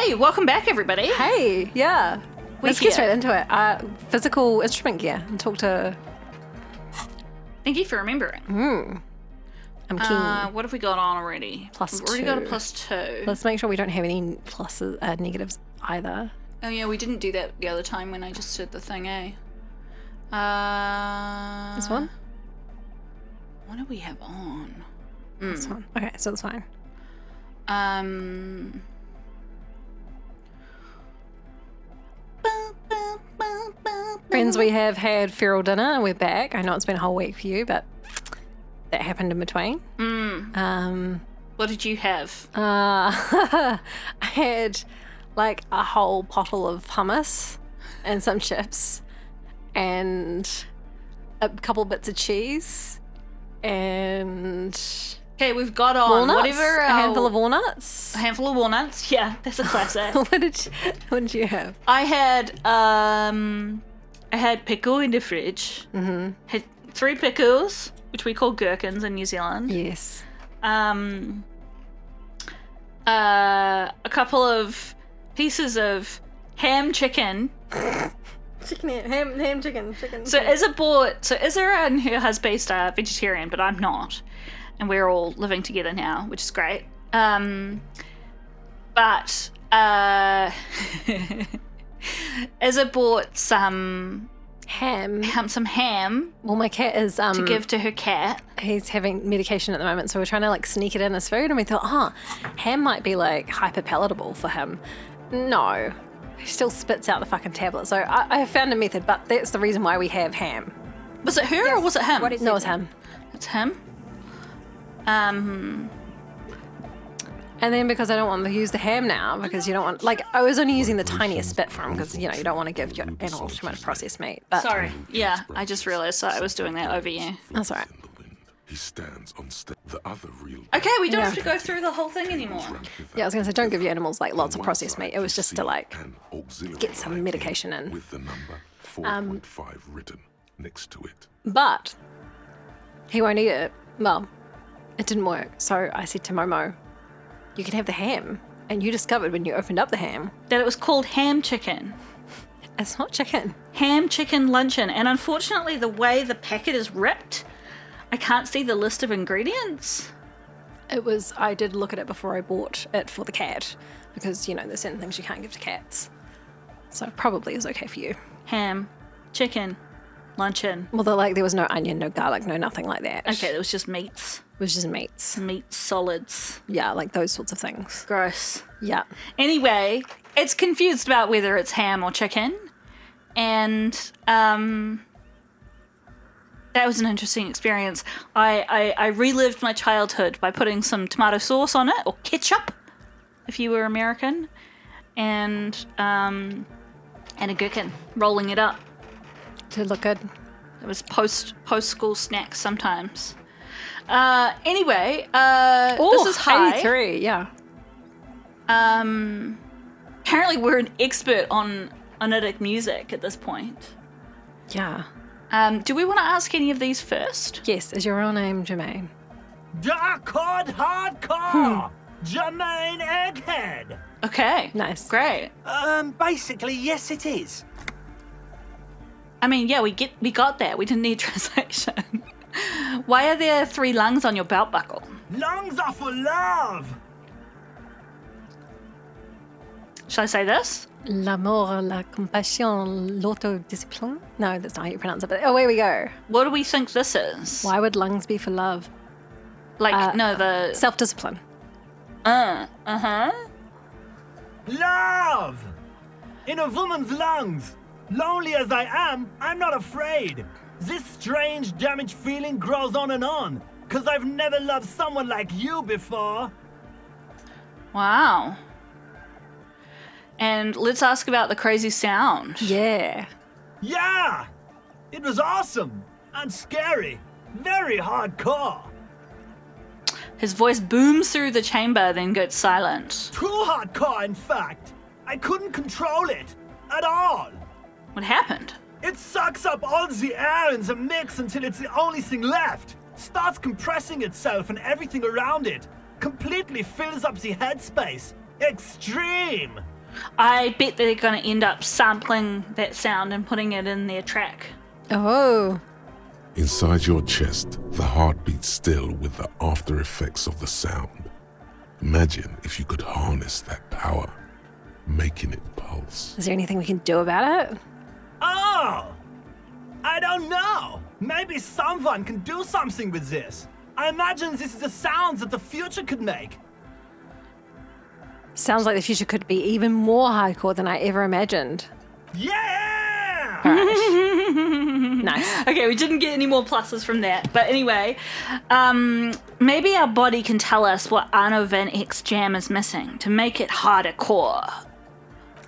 Hey, welcome back, everybody. Hey, yeah. Let's here. get straight into it. Physical instrument gear and talk to... Thank you for remembering. I'm keen. What have we got on already? Plus We've already got a two. +2. Let's make sure we don't have any pluses, negatives either. Oh yeah, we didn't do that the other time when I just did the thing, eh? This one? What do we have on? This one. Okay, so that's fine. Friends, we have had feral dinner and we're back. I know it's been a whole week for you, but that happened in between. What did you have? I had like a whole bottle of hummus and some chips and a couple bits of cheese and Okay, we've got on walnuts. whatever. A handful of walnuts. A handful of walnuts. Yeah, that's a classic. What did you have? I had pickle in the fridge. Mm-hmm. Had 3 pickles, which we call gherkins in New Zealand. Yes. A couple of pieces of ham chicken. Ham chicken. So Izza and her husband are vegetarian, but I'm not. And we're all living together now, which is great. But Izza bought some ham. Well, My cat is to give to her cat. He's having medication at the moment, so we're trying to like sneak it in his food, and we thought, ham might be like hyper palatable for him. No, he still spits out the fucking tablet. So I found a method, but that's the reason why we have ham. Was it her or was it him? No, it's him. It's him. And then because I don't want to use the ham now, because you don't want, like, I was only using the tiniest bit for him because, you know, you don't want to give your animals too much processed meat. But Sorry. Yeah, I just realised I was doing that over you. that's all right. He stands on the other real. Okay, we don't have to go through the whole thing anymore. Yeah, I was going to say, don't give your animals, like, lots of processed meat. It was just to, like, get some medication in. With the number 4.5 written next to it. But he won't eat it. Well, it didn't work. So I said to Momo, you can have the ham. And you discovered when you opened up the ham, That it was called ham chicken. it's not chicken. Ham chicken luncheon. And unfortunately, the way the packet is ripped, I can't see the list of ingredients. I did look at it before I bought it for the cat because, you know, there's certain things you can't give to cats. So it probably is okay for you. Ham, chicken, luncheon. Well, there was no onion, no garlic, no nothing like that. Okay, there was just meats. It was just meats. Meat solids. Yeah, like those sorts of things. Gross. Yeah. Anyway, it's confused about whether it's ham or chicken. And that was an interesting experience. I relived my childhood by putting some tomato sauce on it, or ketchup, if you were American, and a gherkin, rolling it up. Did it look good? It was post-school snacks sometimes. Anyway, this is high. 83, yeah. Apparently we're an expert on onetic music at this point. Yeah. Do we want to ask any of these first? Yes, is your real name Jermaine? Dark Hard Hardcore! Jermaine Egghead! Okay. Nice. Great. Basically, yes it is. I mean, yeah, we got that. We didn't need translation. Why are there 3 lungs on your belt buckle? Lungs are for love! Shall I say this? L'amour, la compassion, l'autodiscipline? No, that's not how you pronounce it, but away we go. What do we think this is? Why would lungs be for love? Like, no, the... Self-discipline. Uh-huh. Love! In a woman's lungs. Lonely as I am, I'm not afraid. This strange, damaged feeling grows on and on. 'Cause I've never loved someone like you before. Wow. And let's ask about the crazy sound. Yeah. Yeah! It was awesome. And scary. Very hardcore. His voice booms through the chamber, then goes silent. Too hardcore, in fact. I couldn't control it. At all. What happened? It sucks up all the air in the mix until it's the only thing left. Starts compressing itself and everything around it. Completely fills up the headspace. Extreme. I bet they're going to end up sampling that sound and putting it in their track. Oh. Inside your chest, the heart beats still with the after effects of the sound. Imagine if you could harness that power, making it pulse. Is there anything we can do about it? Oh! I don't know. Maybe someone can do something with this. I imagine this is the sounds that the future could make. Sounds like the future could be even more hardcore than I ever imagined. Yeah! All right. Nice. Okay, we didn't get any more pluses from that. But anyway, maybe our body can tell us what Arno Van X jam is missing to make it harder core.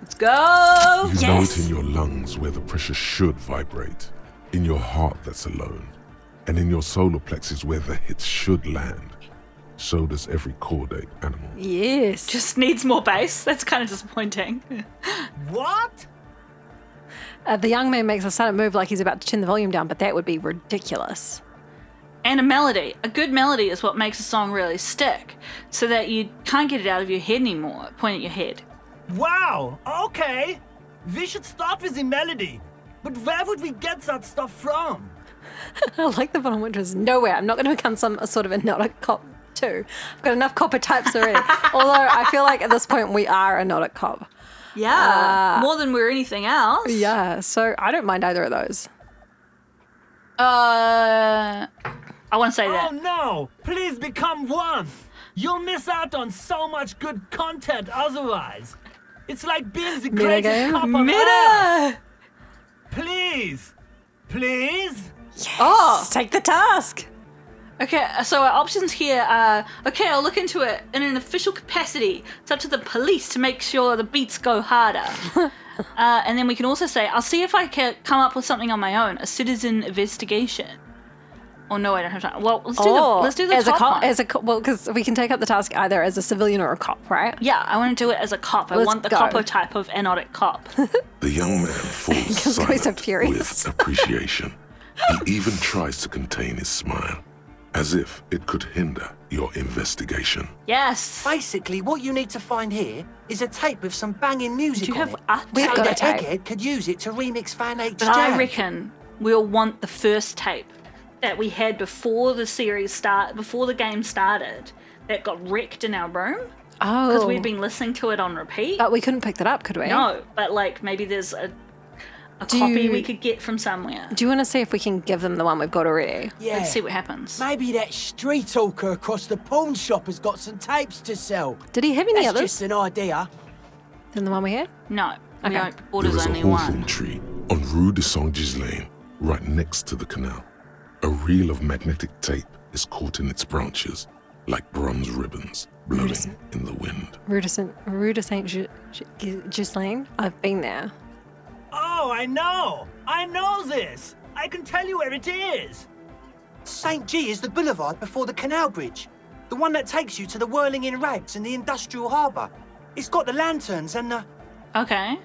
Let's go! You know it in your lungs where the pressure should vibrate, in your heart that's alone, and in your solar plexus where the hits should land. So does every chordate animal. Yes. Just needs more bass. That's kind of disappointing. What? The young man makes a sudden move like he's about to turn the volume down, but that would be ridiculous. And a melody. A good melody is what makes a song really stick, so that you can't get it out of your head anymore. Point at your head. Wow, okay. We should start with the melody. But where would we get that stuff from? I like the bottom, which was nowhere. I'm not going to become some sort of hypnotic cop too. I've got enough copper types already. Although I feel like at this point we are a hypnotic cop. Yeah, more than we're anything else. Yeah, so I don't mind either of those. I want to say that. Oh no, please become one. You'll miss out on so much good content otherwise. It's like being the greatest game? cop on earth. Meta! Please, please. Oh, Take the task. okay, so our options here are, okay, I'll look into it in an official capacity. It's up to the police to make sure the beats go harder. And then we can also say, I'll see if I can come up with something on my own, a citizen investigation. Oh no, I don't have time. Well, let's do the as top a cop, one. as a cop. Well, because we can take up the task either as a civilian or a cop, right? Yeah, I want to do it as a cop. I Let's want the go. copper type of anotic cop. The young man falls Because he's so silent furious. with appreciation. He even tries to contain his smile, as if it could hinder your investigation. Yes. Basically, what you need to find here is a tape with some banging music Do you on have it. a We've So got a that tape. Egghead could use it to remix Fan H's But jam. I reckon we'll want the first tape that we had before the before the game started, that got wrecked in our room Oh. because we'd been listening to it on repeat. But we couldn't pick that up, could we? No, but like maybe there's a Do copy you- we could get from somewhere. Do you want to see if we can give them the one we've got already? Yeah. Let's see what happens. Maybe that street hawker across the pawn shop has got some tapes to sell. Did he have any That's others just an idea. than the one we had? No, we Okay. don't. There Orders is a only hawthorn one. tree on Rue de Saint-Ghislain, right next to the canal. A reel of magnetic tape is caught in its branches, like bronze ribbons blowing in the wind. Rue de Saint Ghislain. I've been there. Oh, I know this. I can tell you where it is. St. G is the boulevard before the canal bridge. The one that takes you to the whirling in rags and the industrial harbour. It's got the lanterns and the... Okay.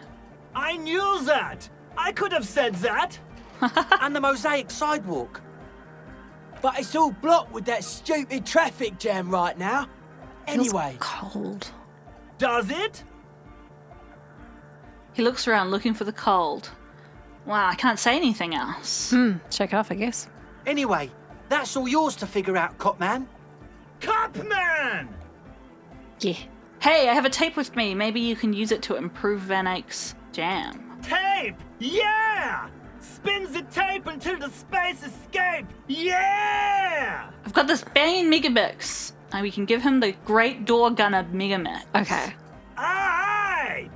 I knew that. I could have said that. and the mosaic sidewalk. But it's all blocked with that stupid traffic jam right now. Anyway, Feels cold. Does it? He looks around looking for the cold. Wow, I can't say anything else. Shake it off, I guess. Anyway, that's all yours to figure out, cop man. Copman! Yeah. Hey, I have a tape with me. Maybe you can use it to improve Van Eyck's jam. Tape! Yeah! Spins the tape until the space escape! Yeah! I've got this banging Megamix. And we can give him the Great Door Gunner Megamix. Okay. Alright!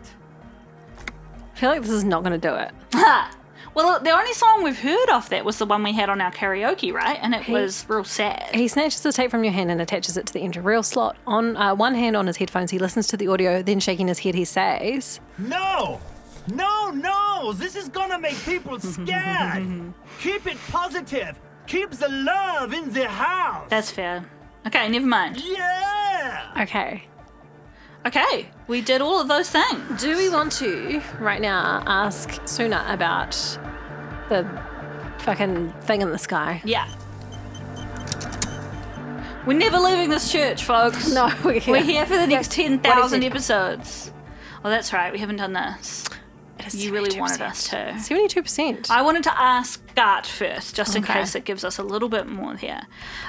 I feel like this is not going to do it. Ha! Well, the only song we've heard off that was the one we had on our karaoke, right? And it was real sad. He snatches the tape from your hand and attaches it to the enter reel slot. On one hand on his headphones, he listens to the audio, then shaking his head, he says, No! No! This is gonna make people scared! Keep it positive! Keep the love in the house! That's fair. Okay, never mind. Yeah! okay. Okay, we did all of those things. Do we want to, right now, ask Suna about the fucking thing in the sky? Yeah. We're never leaving this church, folks. No, we're here. We're here for the next 10,000 What is it? episodes. Oh, that's right. We haven't done this. You really wanted us to. 72%. I wanted to ask Gart first, just in Okay. case it gives us a little bit more here.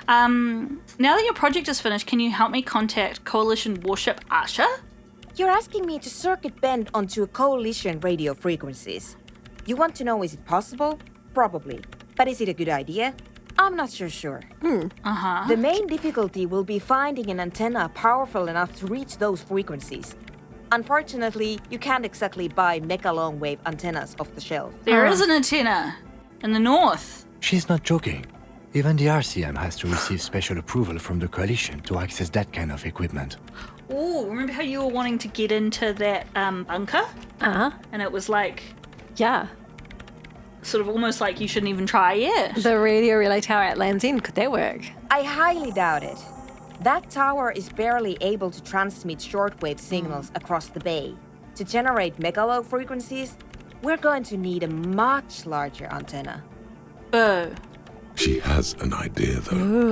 Now that your project is finished, can you help me contact Coalition Warship Asha? You're asking me to circuit bend onto a coalition radio frequencies. You want to know, is it possible? Probably. But is it a good idea? I'm not so sure. The main difficulty will be finding an antenna powerful enough to reach those frequencies. Unfortunately, you can't exactly buy mega long wave antennas off the shelf. There is an antenna in the north. She's not joking. Even the RCM has to receive special approval from the coalition to access that kind of equipment. Oh, remember how you were wanting to get into that bunker? Uh-huh. And it was like, Yeah. sort of almost like you shouldn't even try yet. The radio relay tower at Land's End, could that work? I highly doubt it. That tower is barely able to transmit shortwave signals across the bay. To generate megalow frequencies, we're going to need a much larger antenna. Boo. She has an idea, though. You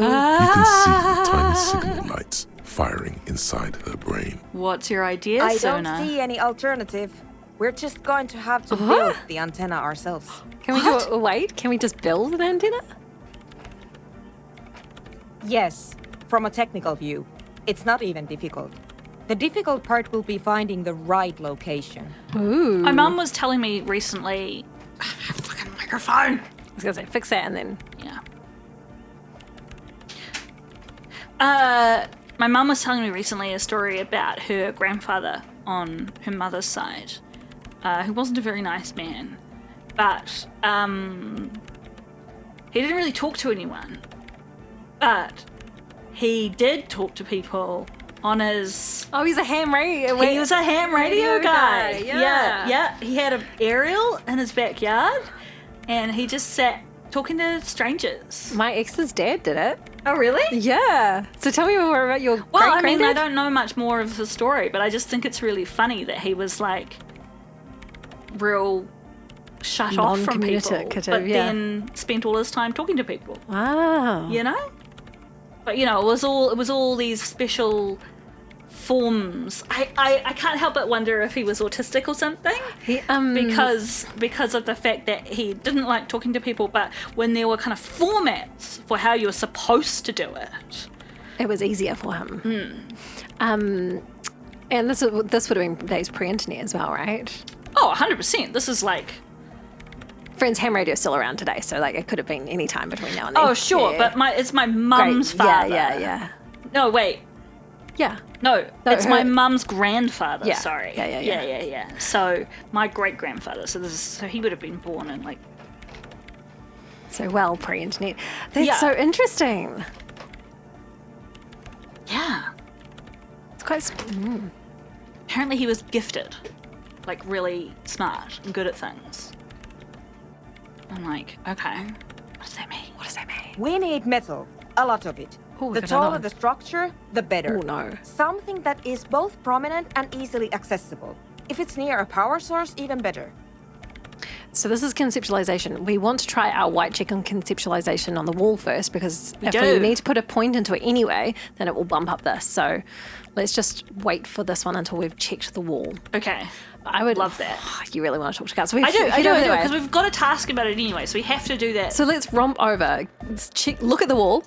can see the tiny signal lights firing inside her brain. What's your idea, I Sona? don't see any alternative. We're just going to have to build the antenna ourselves. Can we do wait? Can we just build an antenna? Yes, from a technical view, it's not even difficult. The difficult part will be finding the right location. Ooh. My mum was telling me recently. Fucking microphone. I was gonna say fix that and then. Yeah. My mum was telling me recently a story about her grandfather on her mother's side, who wasn't a very nice man, but he didn't really talk to anyone. But he did talk to people on his. Oh, he's a ham radio. He was a ham radio guy. Yeah. Yeah. He had an aerial in his backyard, and he just sat talking to strangers. My ex's dad did it. Oh, really? Yeah. So tell me more about your Well, I great-granddad. mean, I don't know much more of the story, but I just think it's really funny that he was like real shut off from people, Non-communicative, but yeah. then spent all his time talking to people. Wow. You know? But you know, it was all these special forms. I can't help but wonder if he was autistic or something. He, Because of the fact that he didn't like talking to people, but when there were kind of formats for how you were supposed to do it. it was easier for him. And this would have been days pre-internet as well, right? Oh, 100%. This is like... Friends, ham radio is still around today, so like it could have been any time between now and then. Oh, sure, Yeah. but it's my mum's Great. father. Yeah. No, wait. Yeah. No, No, it's my her- mum's grandfather. Yeah. Sorry. Yeah. So my great grandfather. So he would have been born in like. So well pre-internet. That's Yeah. so interesting. Yeah. It's quite. Apparently he was gifted, like really smart and good at things. I'm like, okay, what does that mean? What does that mean? We need metal, a lot of it. Ooh, The got taller another the structure, the better. Oh no. Something that is both prominent and easily accessible. If it's near a power source, even better. So this is conceptualization. We want to try our white check on conceptualization on the wall first because if do. we need to put a point into it anyway, then it will bump up this. So let's just wait for this one until we've checked the wall. Okay. I would Love that. You really want to talk to Gus? So I do, anyway. because we've got a task about it anyway, so we have to do that. So let's romp over. Let's check, look at the wall,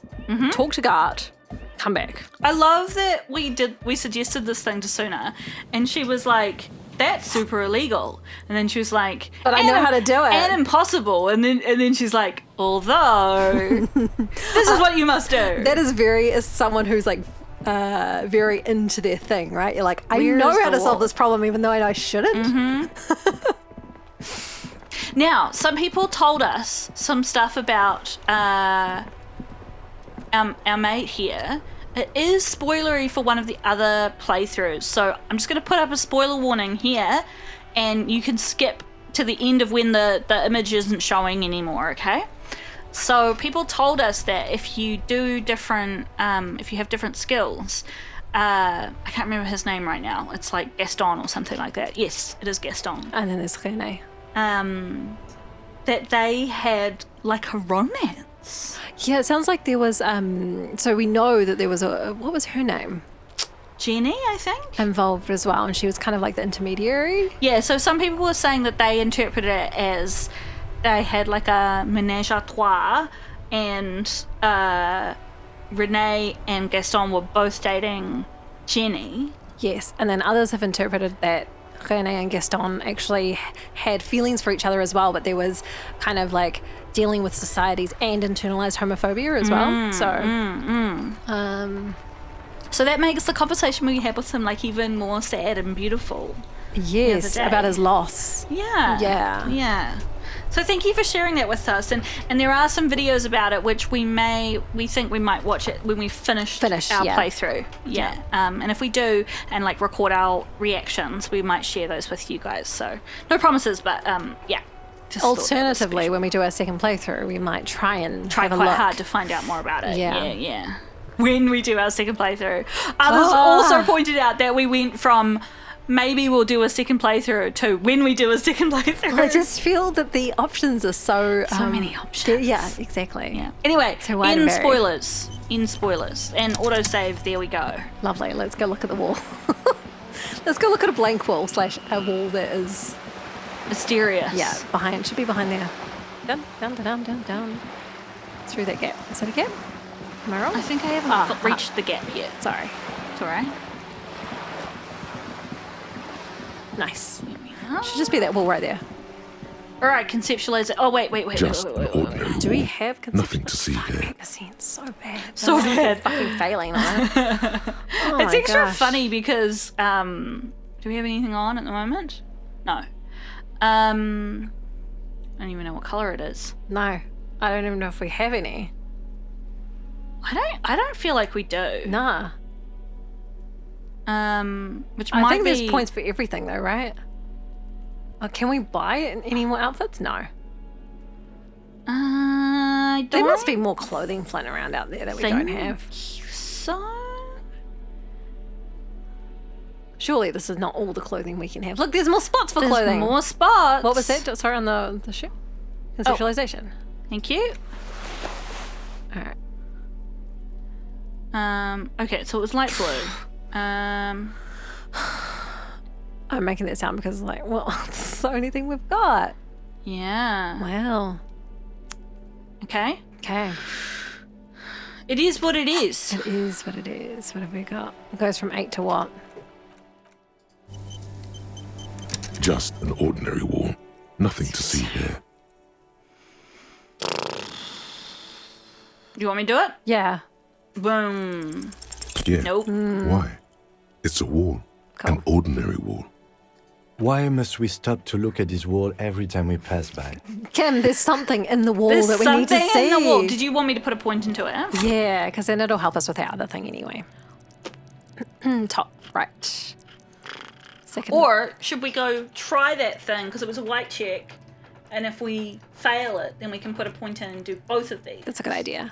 talk to Gart, come back. I love that we suggested this thing to Suna, and she was like, that's super illegal. And then she was like, But I know how to do it. And impossible. And then she's like, although this is what you must do. That is very, as someone who's like very into their thing, right? You're like, I Where know is how the to solve wall? this problem even though I know I shouldn't. Now, some people told us some stuff about our mate here. It is spoilery for one of the other playthroughs, so I'm just going to put up a spoiler warning here, and you can skip to the end of when the image isn't showing anymore, okay? So people told us that if you do different, if you have different skills, I can't remember his name right now. It's like Gaston or something like that. Yes, it is Gaston. And then there's Rene. That they had like a romance. Yeah, it sounds like there was, so we know that there was what was her name? Jenny, I think. involved as well, and she was kind of like the intermediary. Yeah, so some people were saying that they interpreted it as they had like a menage a trois, and Renee and Gaston were both dating Jenny. Yes, and then others have interpreted that Renee and Gaston actually had feelings for each other as well, but there was kind of like dealing with society's and internalized homophobia as well. So that makes the conversation we had with him like even more sad and beautiful. Yes, day. about his loss. Yeah. So thank you for sharing that with us, and there are some videos about it which we think we might watch it when we finish our playthrough. Yeah. And if we do and like record our reactions, we might share those with you guys. So no promises, but yeah. Just alternatively, when we do our second playthrough, we might try quite have a look. hard to find out more about it. Yeah. When we do our second playthrough, others also pointed out that we went from maybe we'll do a second playthrough to when we do a second playthrough. I just feel that the options are so many options. Yeah, exactly. Yeah. Anyway, So wide and varied. in spoilers, and autosave. There we go. Lovely. Let's go look at the wall. Let's go look at a blank wall / a wall that is Mysterious. should be behind there. Down. Through that gap. Is that a gap? Am I wrong? I think I haven't reached the gap yet. Sorry. It's all right. Nice. Should just be that wall right there. All right, conceptualize it. Oh wait. Just an ordinary Do we wall. have Nothing to see here. magazine? So bad. So bad. Fucking failing on it. Oh It's my extra gosh. funny because do we have anything on at the moment? No. I don't even know what color it is. No, I don't even know if we have any. I don't feel like we do. Nah. Which I might think be there's points for everything though, right? Can we buy any more outfits? No. There must be more clothing floating around out there that we don't have. So Surely this is not all the clothing we can have. Look, there's more spots for there's clothing. more spots. What was that? Sorry, on the ship? Conceptualization. Thank you. All right. Okay, so it was light blue. I'm making that sound because, like, well, it's the only thing we've got. Yeah. Wow. Okay. Okay. It is what it is. It is what it is. What have we got? It goes from 8 to what? Just an ordinary wall. Nothing to see here. Do you want me to do it? Yeah. Boom. Yeah. Nope. Why? It's a wall. Cool. An ordinary wall. Why must we stop to look at this wall every time we pass by? Kim, there's something in the wall There's that we need to something see. in the wall. Did you want me to put a point into it? Yeah, because then it'll help us with our other thing anyway. Top right. Second. Or should we go try that thing because it was a white check, and if we fail it, then we can put a point in and do both of these. That's a good idea.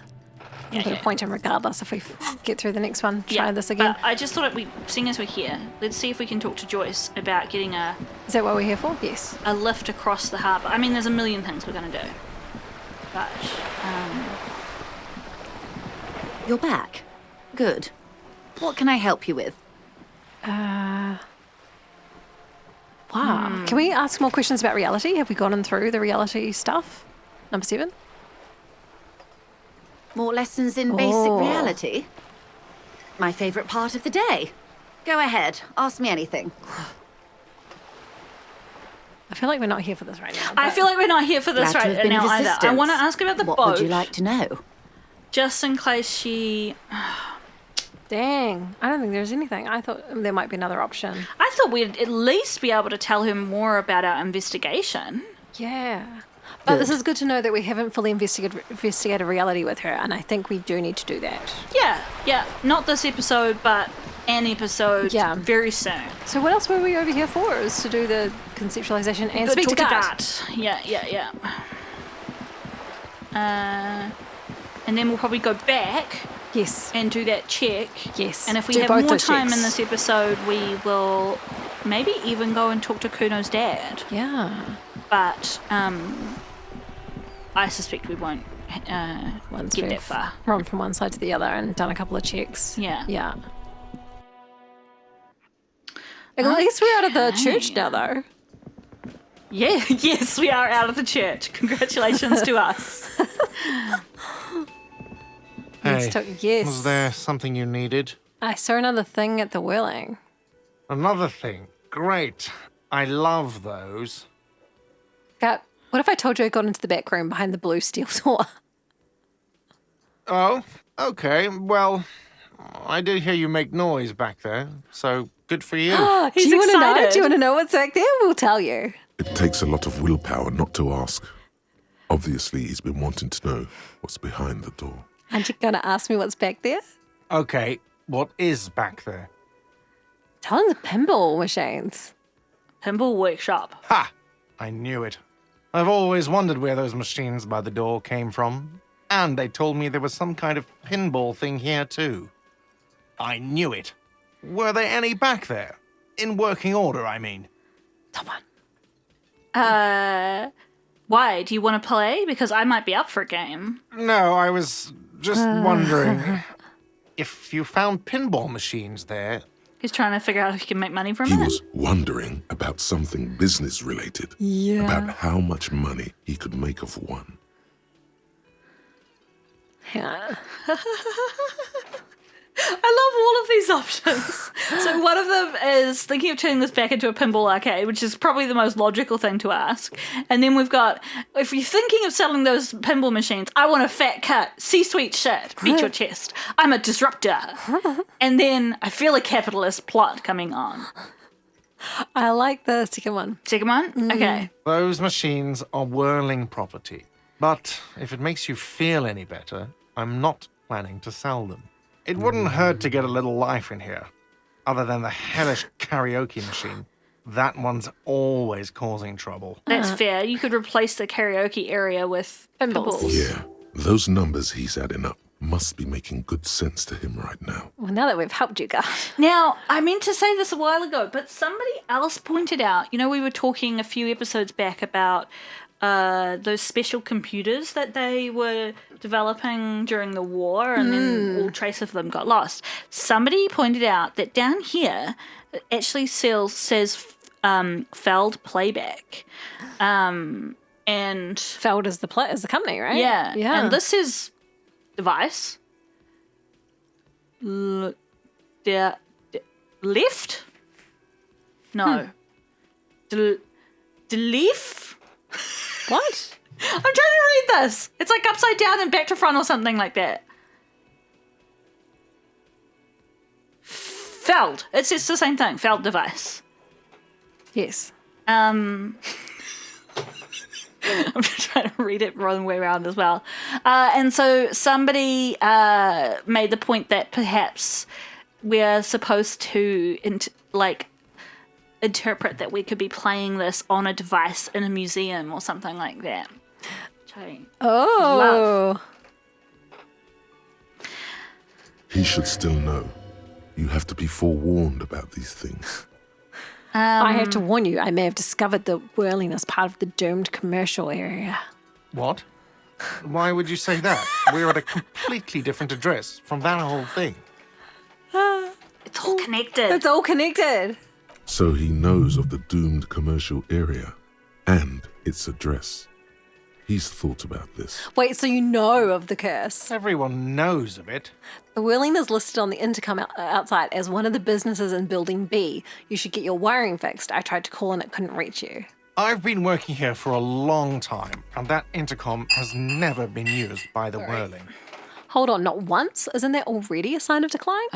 Yeah, We'll put a point in regardless if we get through the next one. Try this again. But I just thought seeing as we're here, let's see if we can talk to Joyce about getting a Is that what we're here for? Yes. lift across the harbour. I mean, there's a million things we're going to do. But, You're back. Good. What can I help you with? Wow. Can we ask more questions about reality? Have we gotten through the reality stuff? Number 7? More lessons in basic Oh. reality? My favourite part of the day. Go ahead, ask me anything. I feel like we're not here for this right now. I feel like we're not here for this Glad to have right been now of either. I assistance. want to ask about the What boat. would you like to know? Just in case she... Dang. I don't think there's anything. I thought there might be another option. I thought we'd at least be able to tell her more about our investigation. Yeah. But this is good to know that we haven't fully investigated reality with her, and I think we do need to do that. Yeah. Not this episode, but an episode very soon. So what else were we over here for? Is to do the conceptualization and speak to Talk Gart. Yeah. And then we'll probably go back Yes. and do that check. Yes. And if we Do have both more those time checks. in this episode, we will maybe even go and talk to Kuno's dad. Yeah. But I suspect we won't Once get we've that far. run from one side to the other and done a couple of checks. Yeah. Yeah. At least we're out of the church now, though. Yeah, yes, we are out of the church. Congratulations to us. Hey, Yes. was there something you needed? I saw another thing at the whirling. Another thing. Great. I love those. Gat, what if I told you I got into the back room behind the blue steel door? Oh, okay. Well, I did hear you make noise back there, so good for you. He's Do you want to know? excited. Do you want to know what's back there? We'll tell you. It takes a lot of willpower not to ask. Obviously, he's been wanting to know what's behind the door. Aren't you going to ask me what's back there? Okay, what is back there? Tons of pinball machines. Pinball workshop. Ha! I knew it. I've always wondered where those machines by the door came from. And they told me there was some kind of pinball thing here too. I knew it. Were there any back there? In working order, I mean. Come on. Why? Do you want to play? Because I might be up for a game. No, I was just wondering if you found pinball machines there. He's trying to figure out if he can make money from He it. was wondering about something business related. Yeah. About how much money he could make of one. Yeah. I love all of these options. So one of them is thinking of turning this back into a pinball arcade, which is probably the most logical thing to ask. And then we've got, if you're thinking of selling those pinball machines, I want a fat cut, C-suite shit, beat your chest. I'm a disruptor. And then I feel a capitalist plot coming on. I like the second one. Second one? Okay. Those machines are whirling property. But if it makes you feel any better, I'm not planning to sell them. It wouldn't hurt to get a little life in here. Other than the hellish karaoke machine. That one's always causing trouble. That's fair. You could replace the karaoke area with pinballs. Yeah, those numbers he's adding up must be making good sense to him right now. Well, now that we've helped you guys. Now, I meant to say this a while ago, but somebody else pointed out, you know, we were talking a few episodes back about those special computers that they were developing during the war, and then all trace of them got lost. Somebody pointed out that down here it actually says Feld Playback, and Feld is the company, right? yeah, Yeah. and this is device. Left? No. Leaf? What? I'm trying to read this. It's like upside down and back to front or something like that. Feld. It's the same thing. Feld device. Yes. I'm trying to read it wrong way around as well. And so somebody made the point that perhaps we're supposed to interpret that we could be playing this on a device in a museum or something like that. Oh. He should still know. You have to be forewarned about these things. I have to warn you, I may have discovered the whirling as part of the doomed commercial area. What? Why would you say that? We're at a completely different address from that whole thing. It's all connected. It's all connected. So he knows of the doomed commercial area and its address. He's thought about this. Wait, so you know of the curse? Everyone knows of it. The whirling is listed on the intercom outside as one of the businesses in Building B. You should get your wiring fixed. I tried to call and it couldn't reach you. I've been working here for a long time, and that intercom has never been used by the whirling. Hold on, not once? Isn't that already a sign of decline?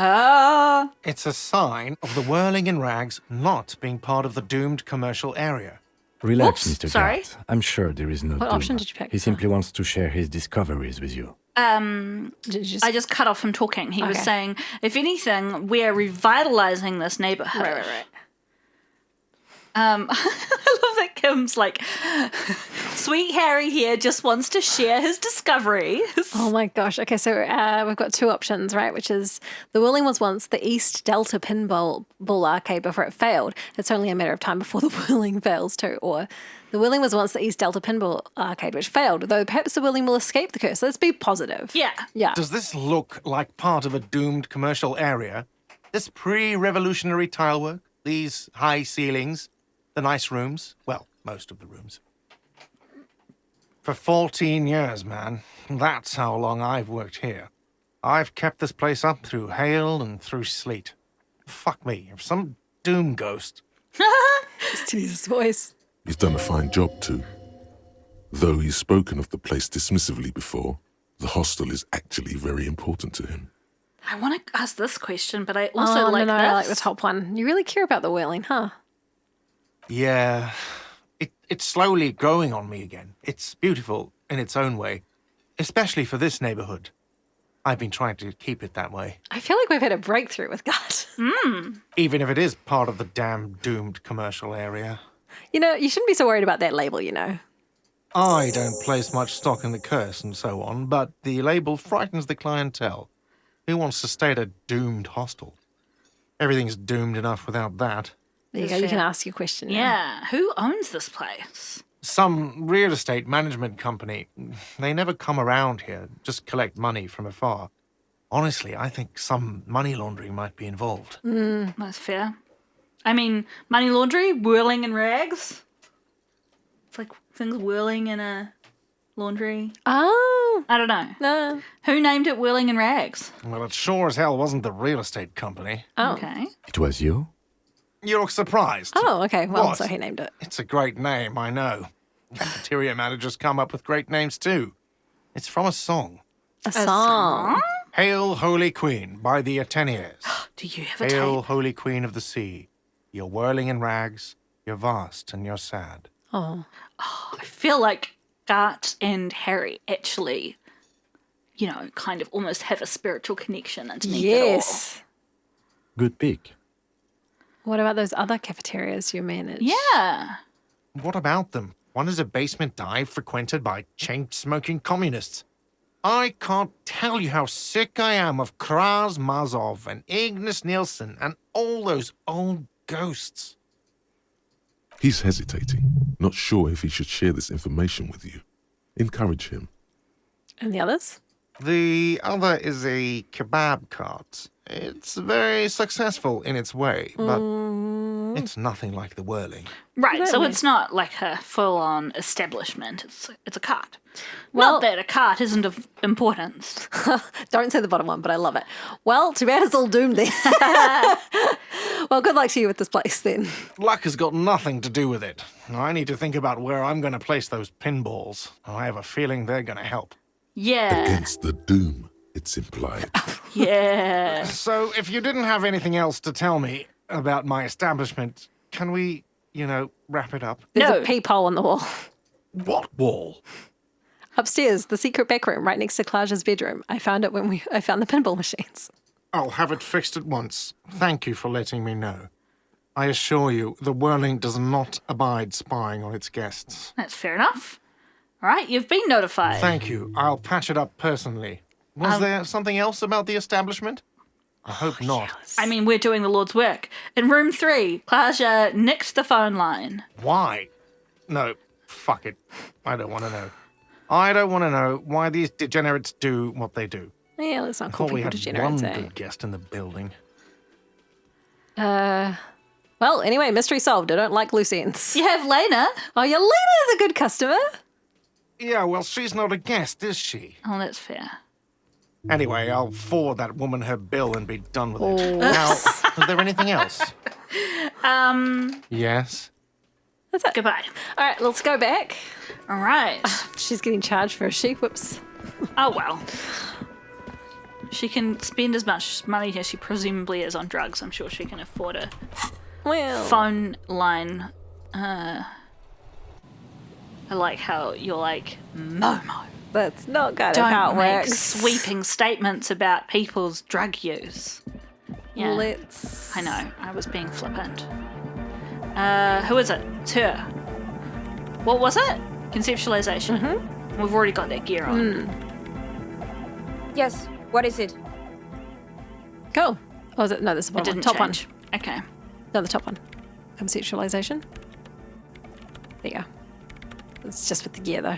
It's a sign of the whirling in rags not being part of the doomed commercial area. Relax, Oops, Mr. sorry. Gatt. I'm sure there is no What doom. option did you pick? He simply wants to share his discoveries with you. Did you just... I just cut off him talking. He was Okay. saying, if anything, we're revitalizing this neighborhood. Right. I love that Kim's like, sweet Harry here just wants to share his discoveries. Oh my gosh. Okay, so we've got two options, right? Which is the whirling was once the East Delta Pinball Arcade before it failed. It's only a matter of time before the whirling fails too. Or the whirling was once the East Delta Pinball Arcade, which failed, though perhaps the whirling will escape the curse. Let's be positive. Yeah. Yeah. Does this look like part of a doomed commercial area? This pre-revolutionary tile work? These high ceilings, the nice rooms, well, most of the rooms. For 14 years, man. That's how long I've worked here. I've kept this place up through hail and through sleet. Fuck me, if some doom ghost... Just to use his voice. He's done a fine job too. Though he's spoken of the place dismissively before, the hostel is actually very important to him. I want to ask this question, but I also like no, this. I like the top one. You really care about the whirling, huh? Yeah, it's slowly growing on me again. It's beautiful in its own way, especially for this neighborhood. I've been trying to keep it that way. I feel like we've had a breakthrough with Gut. Even if it is part of the damn doomed commercial area. You know, you shouldn't be so worried about that label, you know. I don't place much stock in the curse and so on, but the label frightens the clientele. Who wants to stay at a doomed hostel? Everything's doomed enough without that. There you go, you can ask your question now. Yeah, who owns this place? Some real estate management company. They never come around here, just collect money from afar. Honestly, I think some money laundering might be involved. That's fair. I mean, money laundry, whirling in rags. It's like things whirling in a laundry. Oh. I don't know. No. Who named it Whirling in Rags? Well, it sure as hell wasn't the real estate company. Oh. Okay. It was you? You look surprised. Oh, okay. Well, What? so he named it. It's a great name, I know. Cafeteria managers come up with great names too. It's from a song. A song. Hail, Holy Queen, by the Ateniers. Do you have a Hail, tape? Holy Queen of the Sea. You're whirling in rags, you're vast and you're sad. Oh. I feel like Gart and Harry actually, you know, kind of almost have a spiritual connection underneath Yes. Good pick. What about those other cafeterias you manage? it all. Yeah. What about them? One is a basement dive frequented by chain-smoking communists. I can't tell you how sick I am of Kraz Mazov and Ignis Nielsen and all those old ghosts. He's hesitating, not sure if he should share this information with you. Encourage him. And the others? The other is a kebab cart. It's very successful in its way, but it's nothing like the whirling. Right, so Really? it's not like a full-on establishment. It's a cart. Well- Not that a cart isn't of importance. Don't say the bottom one, but I love it. Well, too bad it's all doomed then. Well, good luck to you with this place then. Luck has got nothing to do with it. I need to think about where I'm going to place those pinballs. I have a feeling they're going to help. Yeah. Against the doom, it's implied. Yeah. So, if you didn't have anything else to tell me about my establishment, can we, wrap it up? There's No. a peephole on the wall. What wall? Upstairs, the secret back room right next to Claudia's bedroom. I found it when I found the pinball machines. I'll have it fixed at once. Thank you for letting me know. I assure you, the whirling does not abide spying on its guests. That's fair enough. All right, you've been notified. Thank you. I'll patch it up personally. Was there something else about the establishment? I hope not. I mean, we're doing the Lord's work. In room 3, Claudia nicked the phone line. Why? No, fuck it. I don't want to know. I don't want to know why these degenerates do what they do. Yeah, let's not I call thought we people had degenerates, one eh? good guest in the building. Well, anyway, mystery solved. I don't like loose ends. You have Lena. Oh, yeah, Lena's a good customer. Yeah, well, she's not a guest, is she? Oh, that's fair. Anyway, I'll forward that woman her bill and be done with it. Now, is there anything else? Yes? That's it. Goodbye. All right, let's go back. All right. She's getting charged for a sheep. Whoops. Oh, well. She can spend as much money as she presumably is on drugs. I'm sure she can afford a Well, phone line. I like how you're like, Momo. that's not kind of how Don't it make works. sweeping statements about people's drug use. Yeah, Let's. I know. I was being flippant. Who is it? It's her. What was it? Conceptualization. Mm-hmm. We've already got that gear on. Yes, what is it? Cool. Oh, is it? No, this is the It bottom one. didn't Top change. one. Okay. No, the top one. Conceptualization. There you go. It's just with the gear, though.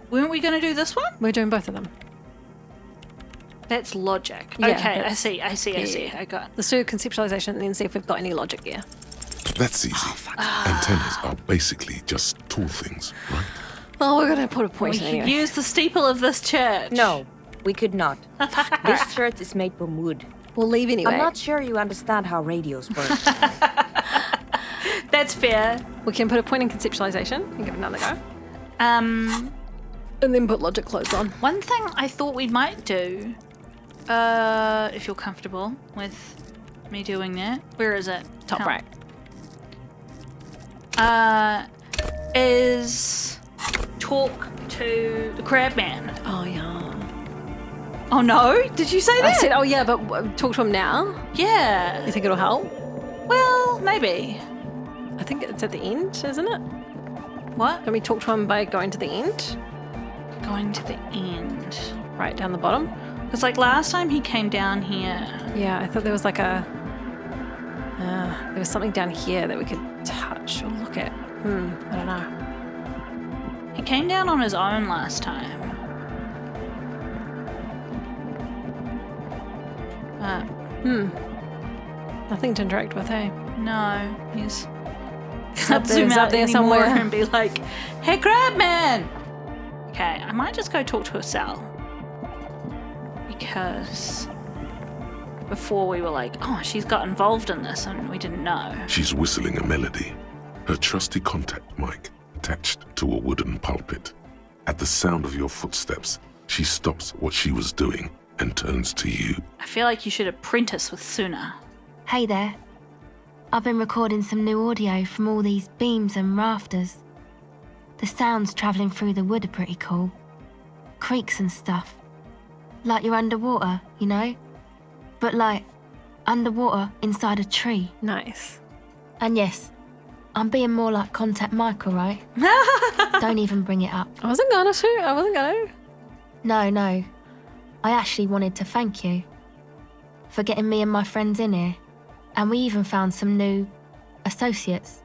Weren't we going to do this one? We're doing both of them. That's logic. Yeah, Okay, I that's- see. yeah. I got. Let's do conceptualization and then see if we've got any logic there. That's easy. Antennas are basically just tool things, right? Oh, we're going to put a We point could anyway. use the steeple of this church. No, we could not. This church is made from wood. We'll leave anyway. I'm not sure you understand how radios work. That's fair. We can put a point in conceptualization and give it another go. Um, And then put logic close on. one thing I thought we might do, if you're comfortable with me doing that. Where is it? Top Help. right. Is talk to the crab man. Oh, yeah. Oh no! Did you say I that? said, oh, yeah, but talk to him now. Yeah. You think it'll help? Well, maybe. I think it's at the end, isn't it? What? Can we talk to him by going to the end? Going to the end. Right down the bottom? Because like last time he came down here. Yeah, I thought there was like a... there was something down here that we could touch or look at. I don't know. He came down on his own last time. Nothing to interact with, hey? No, he's up there- he's up there anymore somewhere. and be like, "Hey, crab man." Okay, I might just go talk to a cell because before we were like, "Oh, she's got involved in this," and we didn't know. She's whistling a melody, her trusty contact mic attached to a wooden pulpit. At the sound of your footsteps, she stops what she was doing and turns to you. I feel like you should apprentice with Suna. Hey there. I've been recording some new audio from all these beams and rafters. The sounds travelling through the wood are pretty cool. Creaks and stuff. Like you're underwater, you know? But like, underwater inside a tree. Nice. And yes, I'm being more like Contact Mike, alright? Don't even bring it up. I wasn't gonna. No. I actually wanted to thank you for getting me and my friends in here. And we even found some new associates,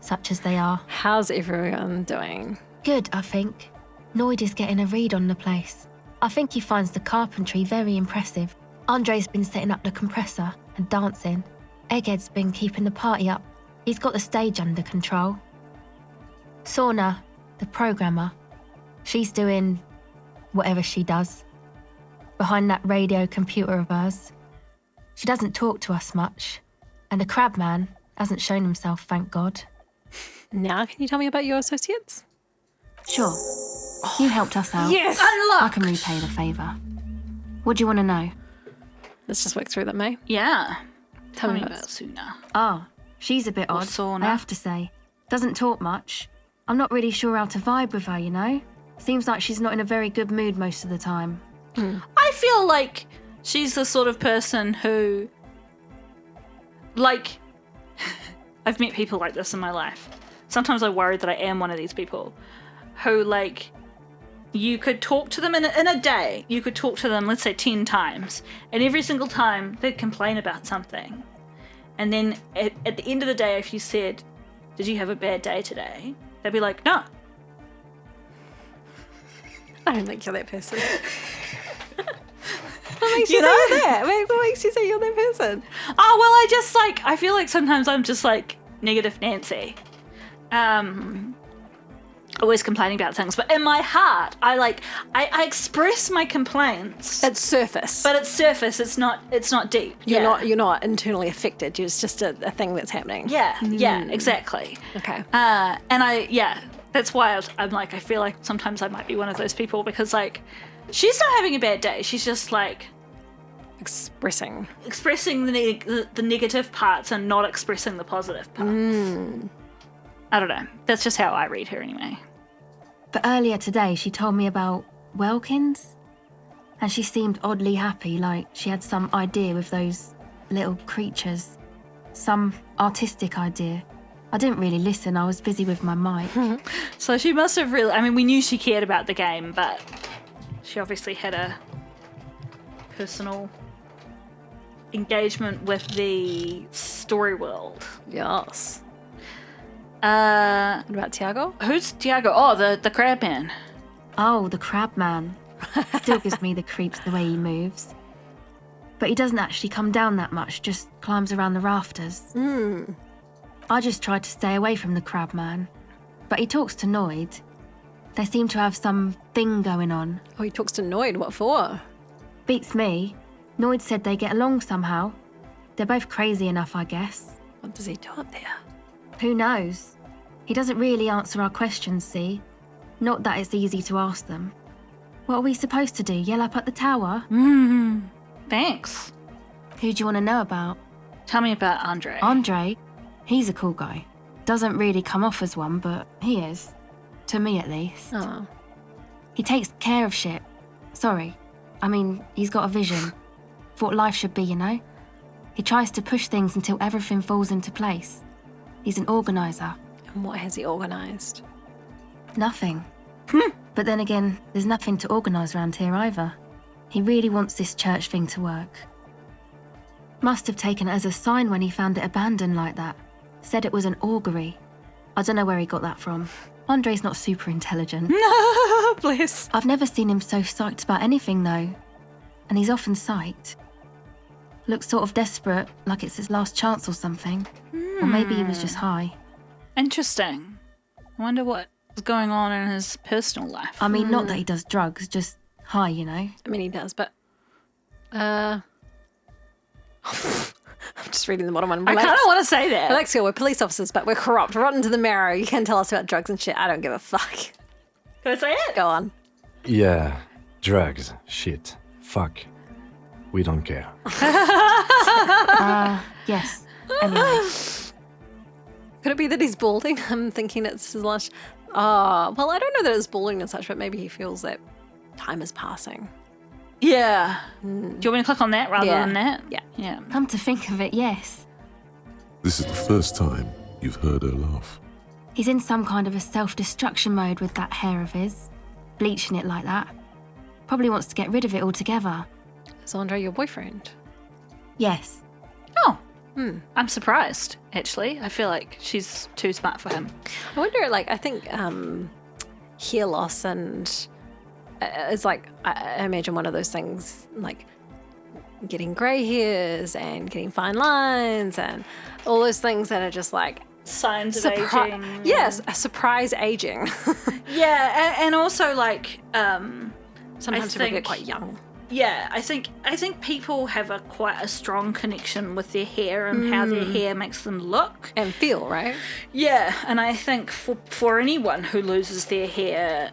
such as they are. How's everyone doing? Good, I think. Noid is getting a read on the place. I think he finds the carpentry very impressive. Andre's been setting up the compressor and dancing. Egghead's been keeping the party up. He's got the stage under control. Sauna, the programmer, she's doing whatever she does behind that radio computer of hers. She doesn't talk to us much, and the crab man hasn't shown himself, thank God. Now, can you tell me about your associates? Sure. You helped us out. Yes! I can repay the favour. What do you want to know? Let's just work through them, eh? Yeah. Tell me about about Suna. Oh, she's a bit Or odd, Sauna. I have to say. Doesn't talk much. I'm not really sure how to vibe with her, you know? Seems like she's not in a very good mood most of the time. I feel like she's the sort of person who, like, I've met people like this in my life. Sometimes I worry that I am one of these people who, like, you could talk to them in a day. You could talk to them, let's say, 10 times. And every single time they'd complain about something. And then at the end of the day, if you said, "Did you have a bad day today?" They'd be like, "No." I don't think you're that person. What makes you say that? What makes you say you're that person? Oh, well, I feel like sometimes I'm just like negative Nancy. Always complaining about things. But in my heart, I express my complaints. It's surface. But it's surface, it's not deep. You're not internally affected. It's just a thing that's happening. Yeah, exactly. Okay. That's why I'm like, I feel like sometimes I might be one of those people because, like, she's not having a bad day. She's just, like, expressing the negative parts and not expressing the positive parts. I don't know. That's just how I read her anyway. But earlier today, she told me about Welkins. And she seemed oddly happy, like she had some idea with those little creatures. Some artistic idea. I didn't really listen, I was busy with my mic. So she must have really... I mean, we knew she cared about the game, but she obviously had a personal engagement with the story world. Yes. What about Tiago? Who's Tiago? Oh, the crab man. Oh, the crab man. Still gives me the creeps the way he moves. But he doesn't actually come down that much, just climbs around the rafters. I just tried to stay away from the crab man. But he talks to Noid. They seem to have some thing going on. Oh, he talks to Noid. What for? Beats me. Noid said they get along somehow. They're both crazy enough, I guess. What does he do up there? Who knows? He doesn't really answer our questions, see? Not that it's easy to ask them. What are we supposed to do, yell up at the tower? Thanks. Who do you want to know about? Tell me about Andre. Andre? He's a cool guy. Doesn't really come off as one, but he is. To me, at least. Oh. He takes care of shit. Sorry. I mean, he's got a vision. For what life should be, you know? He tries to push things until everything falls into place. He's an organiser. And what has he organised? Nothing. But then again, there's nothing to organise around here either. He really wants this church thing to work. Must have taken it as a sign when he found it abandoned like that. Said it was an augury. I don't know where he got that from. Andre's not super intelligent. Bless. I've never seen him so psyched about anything though. And he's often psyched. Looks sort of desperate, like it's his last chance or something. Or maybe he was just high. Interesting. I wonder what's going on in his personal life. I mean, not that he does drugs, just high, you know? I mean, he does, but... I'm just reading the bottom one. I kind of want to say that. Alexia, we're police officers, but we're corrupt, rotten to the marrow. You can tell us about drugs and shit. I don't give a fuck. Can I say it? Go on. Yeah, drugs, shit, fuck. We don't care. Yes. Anyway. Could it be that he's balding? I'm thinking it's his last... well, I don't know that it's balding and such, but maybe he feels that time is passing. Yeah. Do you want me to click on that rather than that? Yeah. Come to think of it, yes. This is the first time you've heard her laugh. He's in some kind of a self-destruction mode with that hair of his. Bleaching it like that. Probably wants to get rid of it altogether. Is Andre your boyfriend? Yes. Oh. I'm surprised, actually. I feel like she's too smart for him. I wonder, like, I think hair loss and it's like, I imagine one of those things, like getting grey hairs and getting fine lines and all those things that are just like signs of aging. Yes, a surprise aging. Yeah, and also like sometimes people get quite young. Yeah, I think people have quite a strong connection with their hair and how their hair makes them look and feel, right? Yeah, and I think for anyone who loses their hair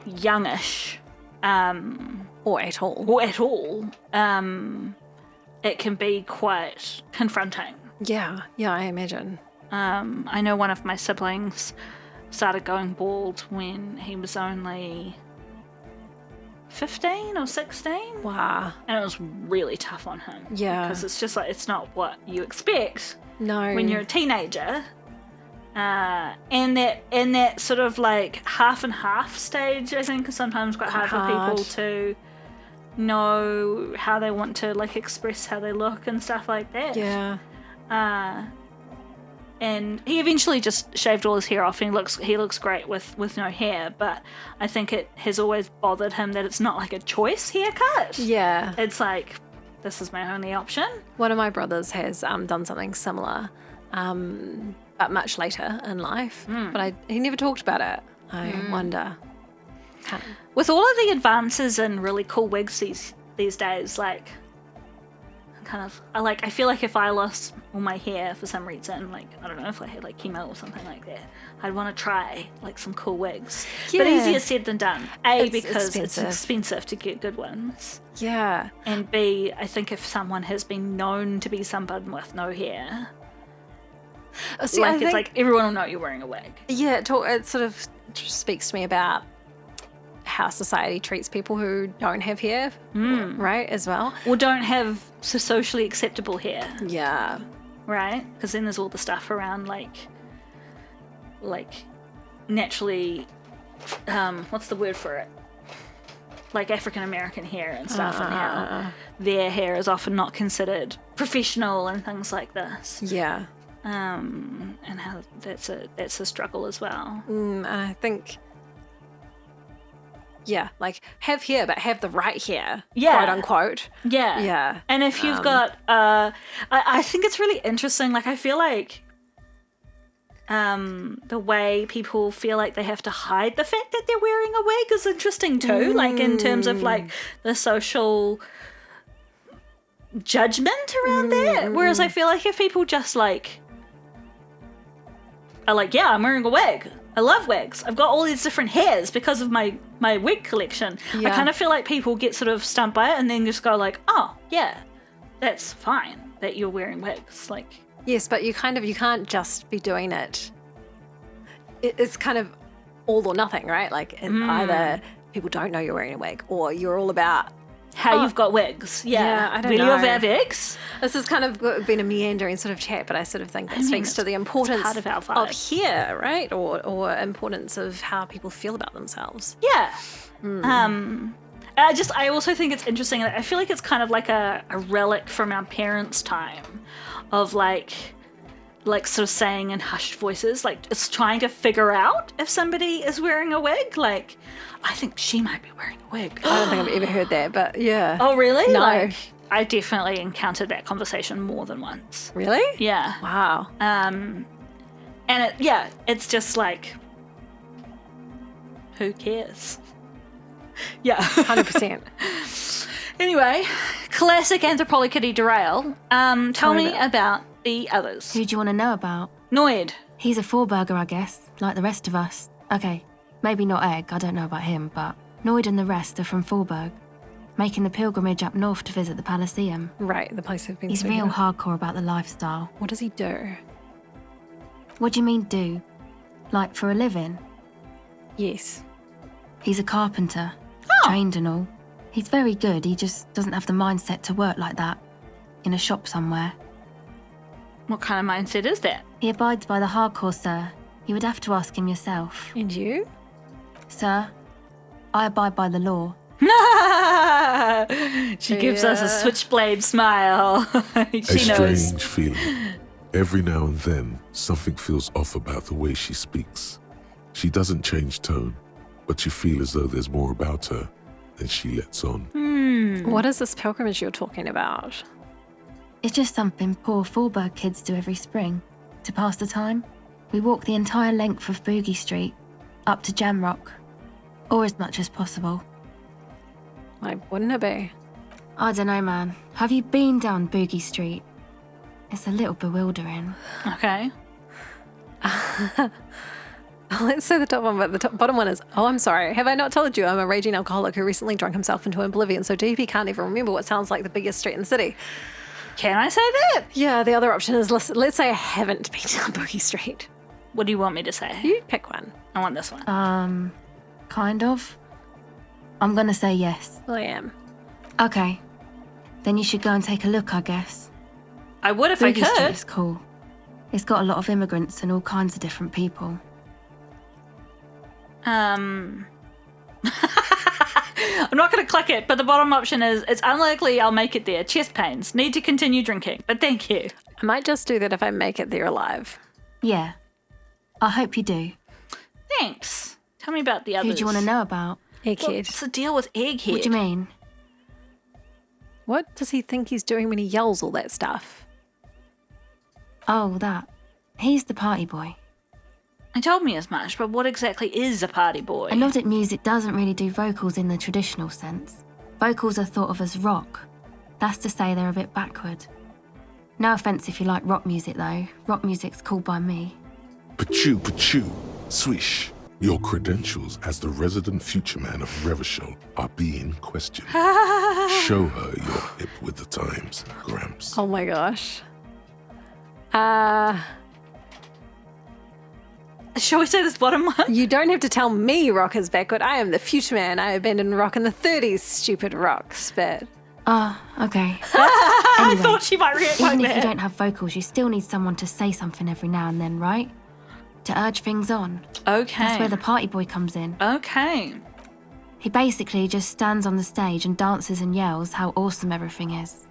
youngish, or at all, it can be quite confronting. Yeah, I imagine. I know one of my siblings started going bald when he was only 15 or 16. Wow. And it was really tough on him. Yeah. Because it's just like, it's not what you expect. No. When you're a teenager. And that sort of like half and half stage, I think, is sometimes quite hard for people to know how they want to like express how they look and stuff like that. Yeah. And he eventually just shaved all his hair off, and he looks great with no hair. But I think it has always bothered him that it's not like a choice haircut. Yeah. It's like, this is my only option. One of my brothers has done something similar, but much later in life. But he never talked about it. I wonder. With all of the advances in really cool wigs these days, like, I feel like if I lost all my hair for some reason, like, I don't know, if I had like chemo or something like that, I'd want to try like some cool wigs. Yeah. But easier said than done. A, It's because expensive. it's expensive to get good ones. Yeah. And B, I think if someone has been known to be someone with no hair, See, like, it's like everyone will know you're wearing a wig. Yeah, it sort of speaks to me about how society treats people who don't have hair, right, as well. Or don't have socially acceptable hair. Yeah. Right? Because then there's all the stuff around like naturally, what's the word for it? Like African American hair and stuff, and how their hair is often not considered professional and things like this. Yeah. And how that's a struggle as well. And I think Yeah, like have hair, but have the right hair, Yeah. quote unquote. Yeah. Yeah. And if you've got, I think it's really interesting. Like, I feel like the way people feel like they have to hide the fact that they're wearing a wig is interesting too. Like, in terms of like the social judgment around that. Whereas I feel like if people just like are like, yeah, I'm wearing a wig. I love wigs. I've got all these different hairs because of my wig collection. I kind of feel like people get sort of stumped by it and then just go like, oh, yeah, that's fine that you're wearing wigs. Like, Yes, but you can't just be doing it. It's kind of all or nothing, right? Like either people don't know you're wearing a wig or you're all about how you've got wigs. Yeah, I don't will know. you wear wigs? This has kind of been a meandering sort of chat, but I sort of think that speaks to the importance part of our vibe. of hair, right? Or importance of how people feel about themselves. Yeah. I also think it's interesting. I feel like it's kind of like a relic from our parents' time of like sort of saying in hushed voices, like it's trying to figure out if somebody is wearing a wig. Like, I think she might be wearing a wig. I don't think I've ever heard that, but yeah. Oh, really? No. Like, I definitely encountered that conversation more than once. Really? Yeah. Wow. And it's just like, who cares? Yeah. 100%. Anyway, classic Anthropolicity derail. Tell me about the others. Who do you want to know about? Noid. He's a Forburger, I guess, like the rest of us. Okay, maybe not Egg, I don't know about him, but Noid and the rest are from Forburg, making the pilgrimage up north to visit the Palaceum. Right, the place we've been He's speaking real about. hardcore about the lifestyle. What does he do? What do you mean do? Like for a living? Yes. He's a carpenter, trained and all. He's very good, he just doesn't have the mindset to work like that, in a shop somewhere. What kind of mindset is that? He abides by the hardcore, sir. You would have to ask him yourself. And you? Sir, I abide by the law. She gives us a switchblade smile. She A knows. strange feeling. Every now and then, something feels off about the way she speaks. She doesn't change tone, but you feel as though there's more about her than she lets on. What is this pilgrimage you're talking about? It's just something poor Forburg kids do every spring. To pass the time, we walk the entire length of Boogie Street, up to Jamrock, or as much as possible. Like, wouldn't it be? I don't know, man. Have you been down Boogie Street? It's a little bewildering. Okay. Let's say the top one, but the bottom one is, oh, I'm sorry. Have I not told you I'm a raging alcoholic who recently drank himself into oblivion so deep he can't even remember what sounds like the biggest street in the city? Can I say that? Yeah, the other option is, let's say I haven't been down Boogie Street. What do you want me to say? You pick one. I want this one. Kind of. I'm gonna say yes. Well, I am. Okay. Then you should go and take a look, I guess. I would if I Boogie Street could. is cool. It's got a lot of immigrants and all kinds of different people. I'm not going to click it, but the bottom option is, it's unlikely I'll make it there. Chest pains. Need to continue drinking, but thank you. I might just do that if I make it there alive. Yeah. I hope you do. Thanks. Tell me about the others. Who do you want to know about? Egghead. What's the deal with Egghead? What do you mean? What does he think he's doing when he yells all that stuff? Oh, that. He's the party boy. He told me as much, but what exactly is a party boy? Melodic music doesn't really do vocals in the traditional sense. Vocals are thought of as rock. That's to say they're a bit backward. No offence if you like rock music though. Rock music's cool by me. Pachoo, swish. Your credentials as the resident future man of Revachol are being questioned. Show her you're hip with the times, Gramps. Oh my gosh. Shall we say this bottom one? You don't have to tell me rock is backward. I am the future man. I abandoned rock in the 30s, stupid rock spit. Okay. I thought she might react like Even if that. you don't have vocals, you still need someone to say something every now and then, right? To urge things on. Okay. That's where the party boy comes in. Okay. He basically just stands on the stage and dances and yells how awesome everything is.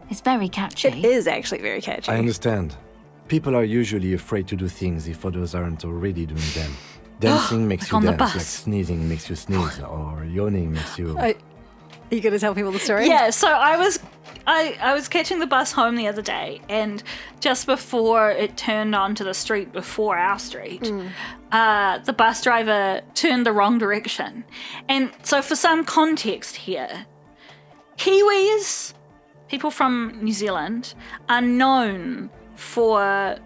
It's very catchy. It is actually very catchy. I understand. People are usually afraid to do things if others aren't already doing them. Dancing makes Like you on the dance, like bus. sneezing makes you sneeze, or yawning makes you... Are you going to tell people the story? Yeah, so I was catching the bus home the other day, and just before it turned onto the street before our street, the bus driver turned the wrong direction. And so for some context here, Kiwis, people from New Zealand, are known for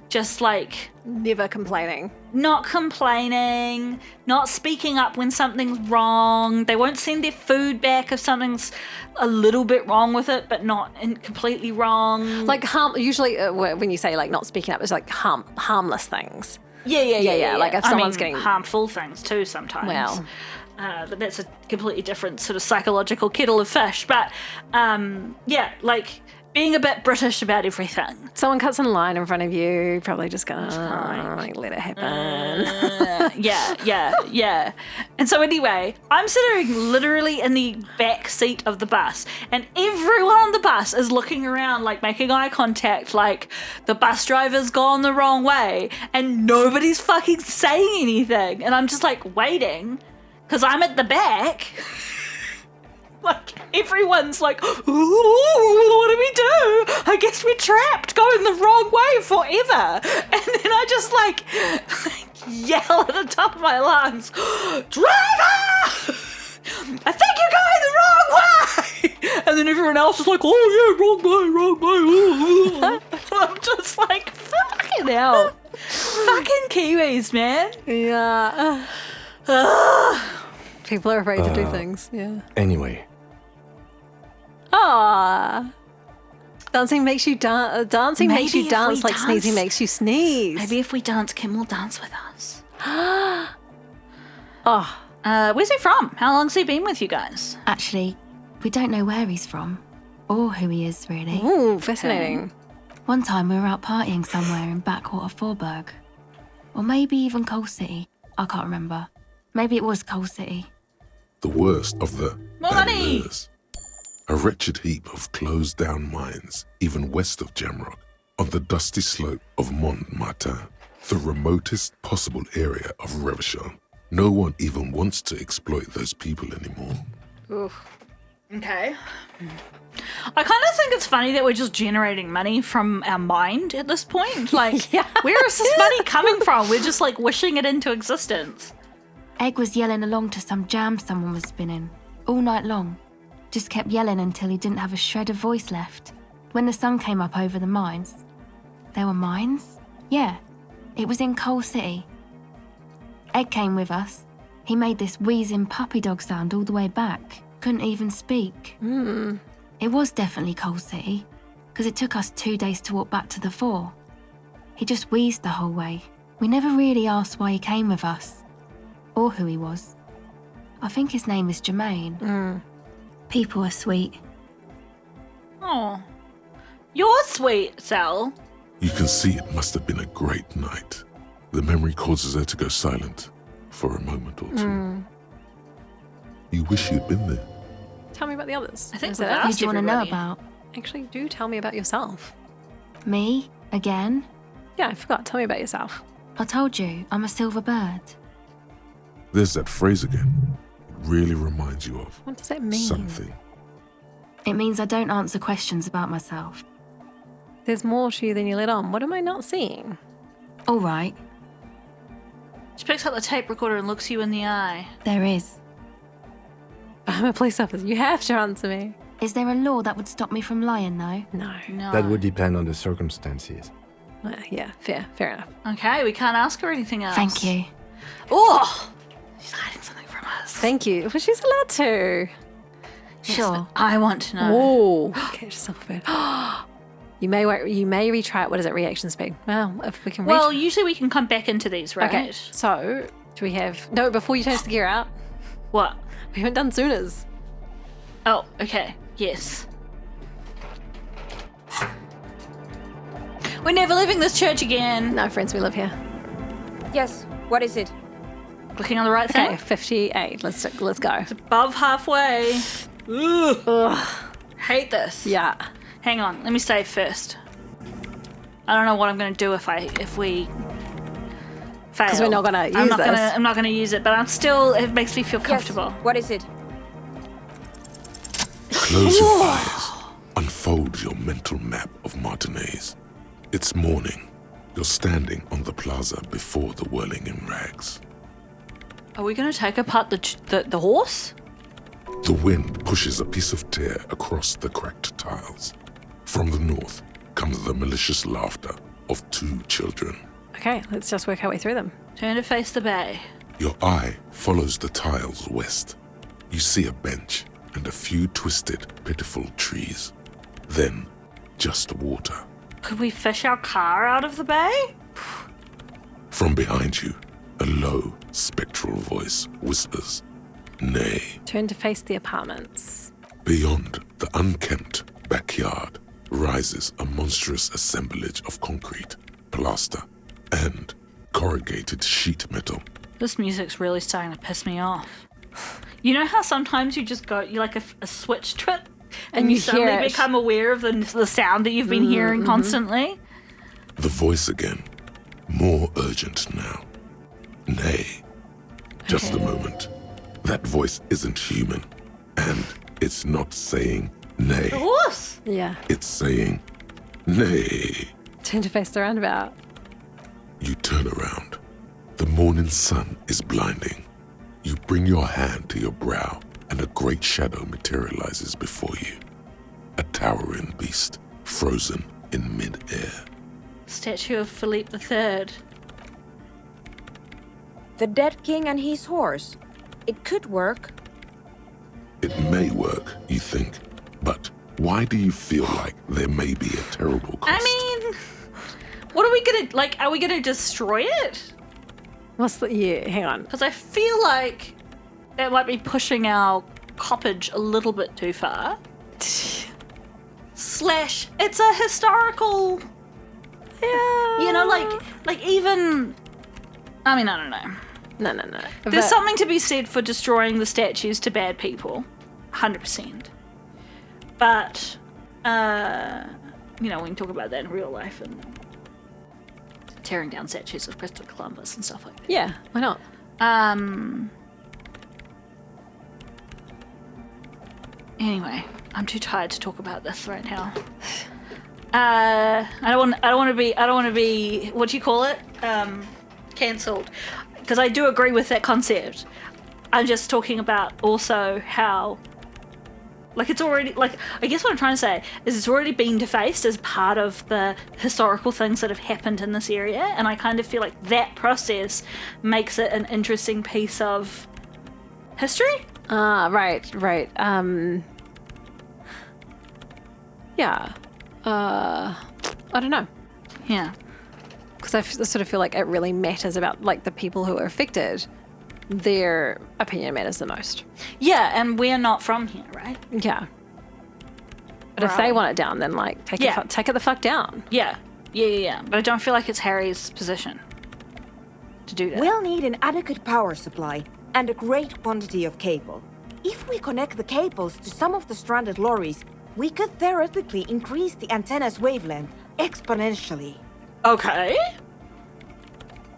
just like Never complaining. not complaining, not speaking up when something's wrong. They won't send their food back if something's a little bit wrong with it, but not completely wrong. Like usually when you say like not speaking up, it's like harmless things. Yeah. Like if I someone's mean, getting harmful things too sometimes. Well. But that's a completely different sort of psychological kettle of fish. But yeah, like being a bit British about everything. Someone cuts in line in front of you, probably just gonna like let it happen. Yeah. And so anyway, I'm sitting literally in the back seat of the bus, and everyone on the bus is looking around, like making eye contact, like the bus driver's gone the wrong way, and nobody's fucking saying anything. And I'm just like waiting, because I'm at the back. Like, everyone's like, ooh, what do we do? I guess we're trapped going the wrong way forever. And then I just like yell at the top of my lungs, driver! I think you're going the wrong way! And then everyone else is like, oh yeah, wrong way. I'm just like, fucking hell. Fucking Kiwis, man. Yeah. People are afraid to do things. Yeah. Anyway, Dancing makes you dance. Dancing makes Maybe you if dance we like dance- sneezing makes you sneeze. Maybe if we dance, Kim will dance with us. Oh, Where's he from? How long's he been with you guys? Actually, we don't know where he's from, or who he is, really. ooh, fascinating. One time we were out partying somewhere in backwater Forburg. Or maybe even Coal City. I can't remember. Maybe it was Coal City. The worst of the More money! Bangers. A wretched heap of closed-down mines, even west of Jamrock, on the dusty slope of Montmartin, the remotest possible area of Revachol. No one even wants to exploit those people anymore. Oof. Okay. I kind of think it's funny that we're just generating money from our mind at this point. Like, where is this money coming from? We're just like wishing it into existence. Egg was yelling along to some jam someone was spinning, all night long. Just kept yelling until he didn't have a shred of voice left. When the sun came up over the mines. There were mines? Yeah, it was in Coal City. Egg came with us. He made this wheezing puppy dog sound all the way back. Couldn't even speak. It was definitely Coal City, because it took us 2 days to walk back to the fort. He just wheezed the whole way. We never really asked why he came with us, or who he was. I think his name is Jermaine. People are sweet. Oh. You're sweet, Sal. You can see it must have been a great night. The memory causes her to go silent for a moment or two. You wish you'd been there. Tell me about the others. I think Is we've that Who asked do you want to know everybody. about? actually do tell me about yourself? Me? Again? Yeah, I forgot. Tell me about yourself. I told you, I'm a silver bird. There's that phrase again. It really reminds you of What does that mean? something. It means I don't answer questions about myself. There's more to you than you let on. What am I not seeing? All right, She picks up the tape recorder and looks you in the eye. there is. I'm a police officer. You have to answer me. Is there a law that would stop me from lying, though? No. No. That would depend on the circumstances. Yeah, fair enough. Okay, we can't ask her anything else. Thank you. Oh! She's hiding something from us. Thank you. Well, she's allowed to. Yes, Sure. but I want to know. Oh, catch yourself a bit. You may retry it. What is it? Reaction speed. Well, if we can. Well, usually we can come back into these, right? okay. So, do we have no? Before you change the gear out, What? we haven't done Sooners. Oh, okay. Yes. We're never leaving this church again. No, friends, we live here. Yes, what is it? Clicking on the right Okay, thing. 58. Let's go. Above halfway. Ugh. Hate this. Yeah. Hang on. Let me save first. I don't know what I'm going to do if I fail. Because we're not going to use this. I'm not gonna use it, but it makes me feel comfortable. Yes. What is it? Close your eyes. Unfold your mental map of Martinez. It's morning. You're standing on the plaza before the whirling in rags. Are we gonna take apart the horse? The wind pushes a piece of tear across the cracked tiles. From the north comes the malicious laughter of 2 children. Okay, let's just work our way through them. Turn to face the bay. Your eye follows the tiles west. You see a bench and a few twisted, pitiful trees. Then, just water. Could we fish our car out of the bay? From behind you, a low, spectral voice whispers, "Nay." Turn to face the apartments. Beyond the unkempt backyard rises a monstrous assemblage of concrete, plaster, and corrugated sheet metal. This music's really starting to piss me off. You know how sometimes you just go, you like a switch trip, and you suddenly hear it. become aware of the sound that you've been hearing constantly? The voice again, more urgent now. Nay. Just a moment. That voice isn't human, and it's not saying nay. The horse! Yeah. It's saying nay. Turn to face the roundabout. You turn around. The morning sun is blinding. You bring your hand to your brow, and a great shadow materializes before you. A towering beast, frozen in mid-air. Statue of Philippe III. The dead king and his horse. It could work. It may work, you think, but why do you feel like there may be a terrible cost? I mean, what are we gonna, are we gonna destroy it? Hang on. Because I feel like it might be pushing our coppage a little bit too far. Slash, it's a historical... Yeah. You know, like even... I mean, I don't know. No. There's something to be said for destroying the statues to bad people. 100%. But, we can talk about that in real life and tearing down statues of Christopher Columbus and stuff like that. Yeah, why not? Anyway, I'm too tired to talk about this right now. I don't want to be what do you call it? Cancelled. Because I do agree with that concept. I'm just talking about also how it's already, I guess what I'm trying to say is it's already been defaced as part of the historical things that have happened in this area, and I kind of feel like that process makes it an interesting piece of history. Right. Yeah. I don't know. Yeah. Because I sort of feel like it really matters about, the people who are affected. Their opinion matters the most. Yeah, and we're not from here, right? Yeah. But if they want it down, then, take it the fuck down. Yeah. But I don't feel like it's Harry's position to do that. We'll need an adequate power supply and a great quantity of cable. If we connect the cables to some of the stranded lorries, we could theoretically increase the antenna's wavelength exponentially. Okay.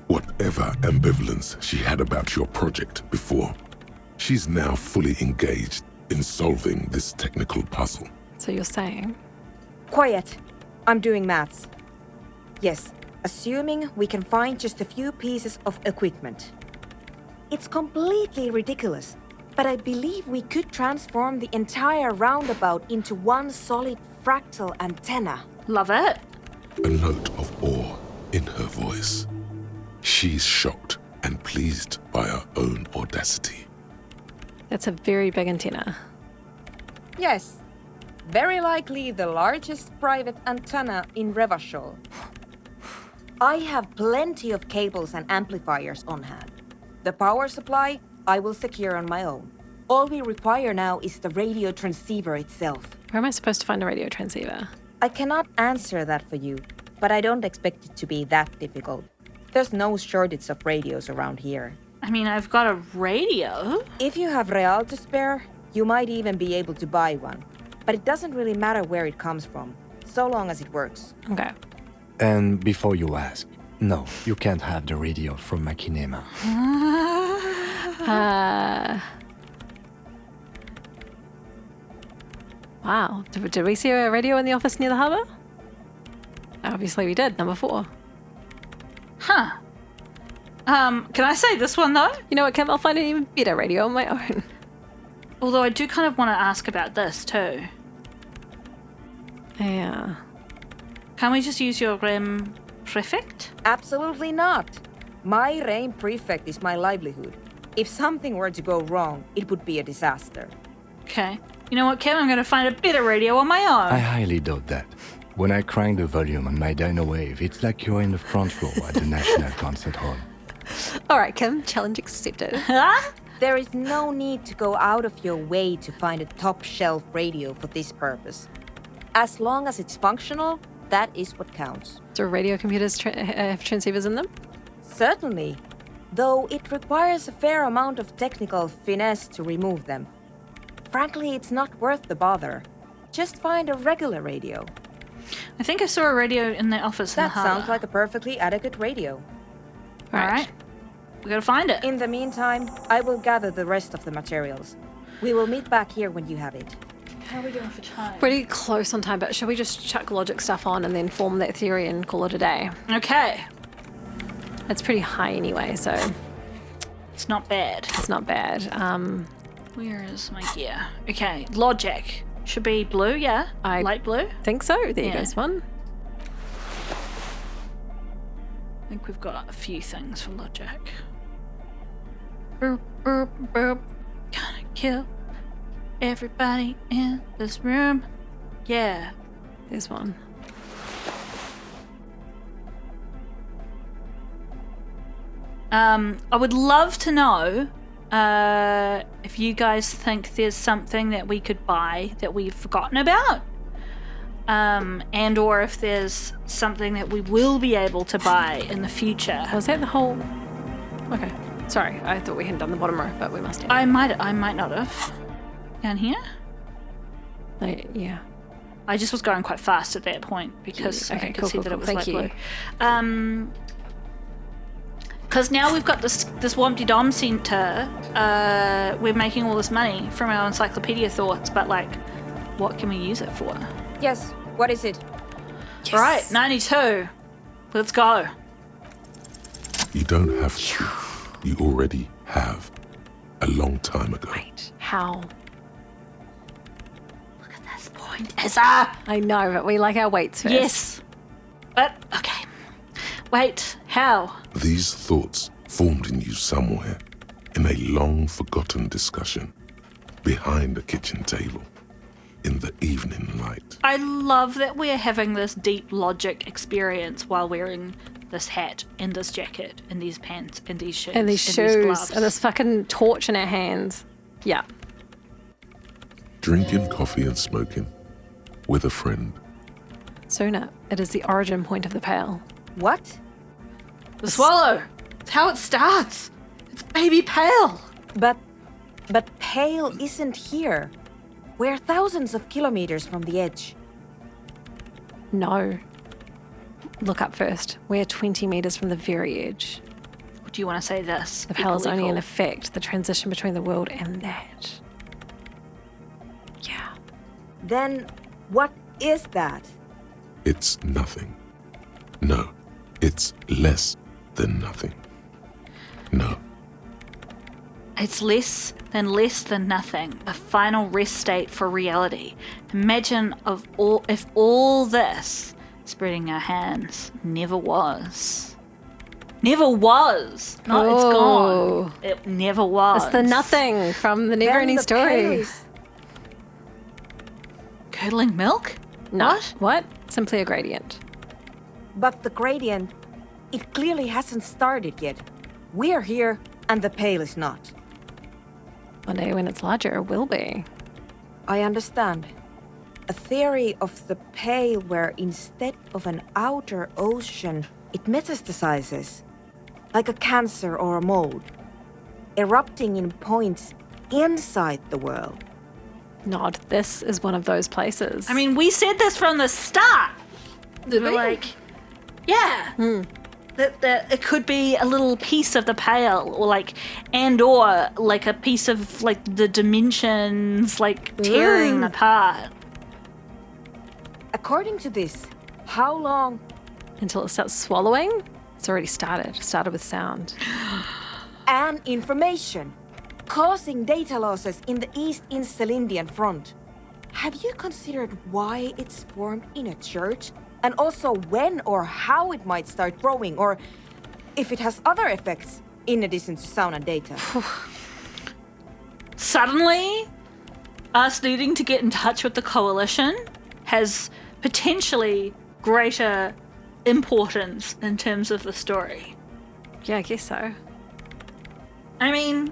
Whatever ambivalence she had about your project before, she's now fully engaged in solving this technical puzzle. So you're saying? Quiet. I'm doing maths. Yes, assuming we can find just a few pieces of equipment. It's completely ridiculous, but I believe we could transform the entire roundabout into one solid fractal antenna. Love it. A note of awe in her voice. She's shocked and pleased by her own audacity. That's a very big antenna. Yes. Very likely the largest private antenna in Revachol. I have plenty of cables and amplifiers on hand. The power supply I will secure on my own. All we require now is the radio transceiver itself. Where am I supposed to find a radio transceiver? I cannot answer that for you, but I don't expect it to be that difficult. There's no shortage of radios around here. I mean, I've got a radio. If you have real to spare, you might even be able to buy one. But it doesn't really matter where it comes from, so long as it works. Okay. And before you ask, No, you can't have the radio from Machinima. Wow. Did we see a radio in the office near the harbour? Obviously we did, number 4. Huh. Can I say this one, though? You know what, Kim? I'll find an even better radio on my own. Although I do kind of want to ask about this, too. Yeah. Can we just use your REM prefect? Absolutely not. My REM prefect is my livelihood. If something were to go wrong, it would be a disaster. Okay. You know what, Kim? I'm going to find a better radio on my I own. highly doubt that. When I crank the volume on my Dino Wave, it's like you're in the front row at the National Concert Hall. All right, Kim. Challenge accepted. There is no need to go out of your way to find a top-shelf radio for this purpose. As long as it's functional, that is what counts. Do radio computers have transceivers in them? Certainly, though it requires a fair amount of technical finesse to remove them. Frankly, it's not worth the bother. Just find a regular radio. I think I saw a radio in the office in the That harbour. sounds like a perfectly adequate radio. All right. We gotta find it. In the meantime, I will gather the rest of the materials. We will meet back here when you have it. How are we doing for time? Pretty close on time, but should we just chuck logic stuff on and then form that theory and call it a day? Okay. It's pretty high anyway, so It's not bad. it's not bad. Where is my gear? Okay, logic. Should be blue, yeah? Light blue? Think so. There Yeah. goes one. I think we've got a few things for logic. Boop, boop, boop. Gonna kill everybody in this room. Yeah. There's one. I would love to know if you guys think there's something that we could buy that we've forgotten about. And or if there's something that we will be able to buy in the future. Was that the whole... Okay. Sorry, I thought we hadn't done the bottom row, but we must have. I might not have. Down here? Yeah. I just was going quite fast at that point because Okay, I could cool, see cool, that cool. it was Thank light you. blue. Because now we've got this Wompty Dom Centre, we're making all this money from our encyclopedia thoughts, but like, what can we use it for? Yes, what is it? All right, 92. Let's go. You don't have to. You already have. A long time ago. Wait, how? Look at this point, Iza. I know, but we like our weights first. Yes. But, okay. Wait, how? These thoughts formed in you somewhere, in a long forgotten discussion, behind a kitchen table, in the evening light. I love that we're having this deep logic experience while wearing this hat and this jacket and these pants and these shoes And these shoes gloves. and this fucking torch in our hands. Yeah. Drinking coffee and smoking, with a friend. Sooner, it is the origin point of the pail. What? The swallow. It's how it starts. It's baby pale. But Pale isn't here. We're thousands of kilometers from the edge. No. Look up first. We're 20 meters from the very edge. Do you want to say this? The pail is Equally only in cool. effect the transition between the world and that. Yeah. Then what is that? It's nothing. No, it's less than nothing. No. It's less than nothing. A final rest state for reality. Imagine if all this, spreading our hands, never was. Never was. No, it's gone. It never was. It's the nothing from the never ending Then the story. Pale is- Curdling milk? No. What? What? Simply a gradient. But the gradient, it clearly hasn't started yet. We're here, and the Pale is not. One day when it's larger, it will be. I understand. A theory of the Pale where instead of an outer ocean, it metastasizes. Like a cancer or a mold. Erupting in points inside the world. Nod, this is one of those places. I mean, we said this from the start. Did We're we? like, yeah. that it could be a little piece of the Pale, or like a piece of like the dimensions like tearing apart. According to this, how long? Until it starts swallowing? It's already started. It started with sound. And information, causing data losses in the East Insulindian front. Have you considered why it's formed in a church? And also when or how it might start growing, or if it has other effects in addition to sound and data? Suddenly, us needing to get in touch with the Coalition has potentially greater importance in terms of the story. Yeah, I guess so. I mean,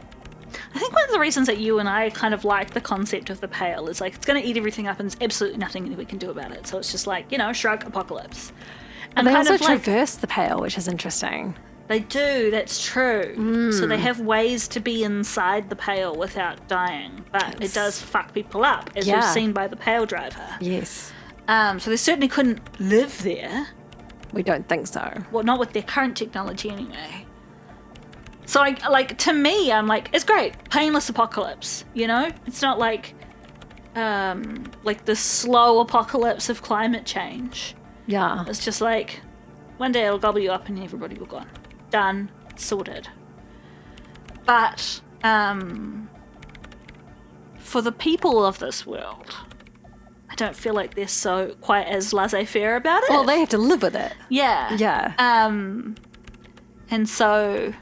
I think one of the reasons that you and I kind of like the concept of the Pale is like it's going to eat everything up and there's absolutely nothing we can do about it. So it's just like, shrug, apocalypse. And they kind also of like, traverse the Pale, which is interesting. They do, that's true. So they have ways to be inside the Pale without dying. But it does fuck people up, as we've seen by the Pale driver. Yes. So they certainly couldn't live there. We don't think so. Well, not with their current technology anyway. So, to me, I'm like, it's great. Painless apocalypse, It's not like the slow apocalypse of climate change. Yeah. It's just like, one day it'll gobble you up and everybody will gone. Done. Sorted. But, for the people of this world, I don't feel like they're so quite as laissez-faire about it. Well, they have to live with it. Yeah. Yeah. And so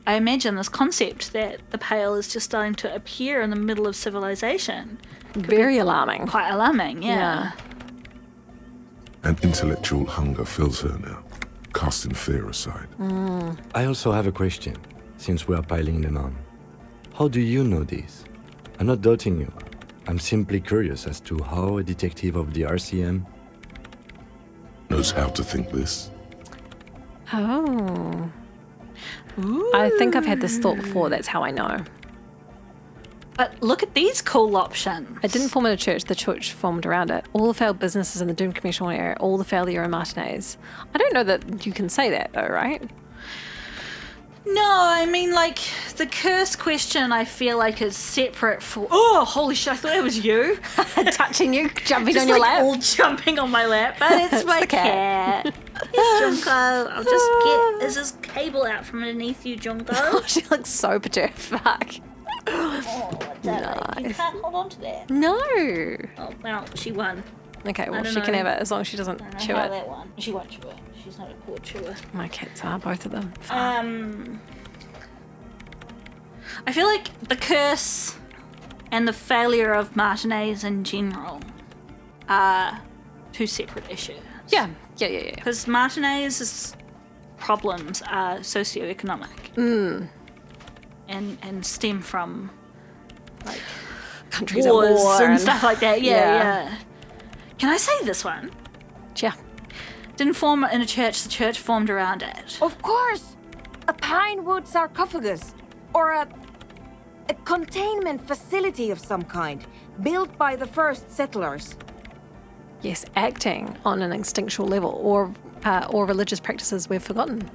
I imagine this concept that the Pale is just starting to appear in the middle of civilization. Very alarming. Quite alarming, yeah. An intellectual hunger fills her now, casting fear aside. I also have a question, since we are piling them on. How do you know this? I'm not doubting you. I'm simply curious as to how a detective of the RCM knows how to think this. Oh. Ooh. I think I've had this thought before. That's how I know. But look at these cool options. It didn't form in a church. The church formed around it. All the failed businesses in the doomed commercial area, all the failure in Martinez. I don't know that you can say that, though, right? No, I mean, the curse question I feel like is separate for... Oh, holy shit, I thought it was you. Touching you, jumping just on your lap. all jumping on my lap. But it's my cat. Yes, Junko. I'll just get... Is this cable out from underneath you, Junko? Oh, she looks so perturbed. Fuck. Oh, nice. You can't hold on to that. No. Oh, well, she won. Okay, well, she can have it as long as she doesn't chew it. That one. She won't chew it. She's not a poor chewer. My cats are, both of them. I feel like the curse and the failure of Martinez in general are two separate issues. Yeah. Because Martinez's problems are socioeconomic. And stem from countries wars at war and stuff like that. Yeah. Can I say this one? Yeah. Didn't form in a church, the church formed around it. Of course! A pine wood sarcophagus, or a containment facility of some kind, built by the first settlers. Yes, acting on an instinctual level, or religious practices we've forgotten.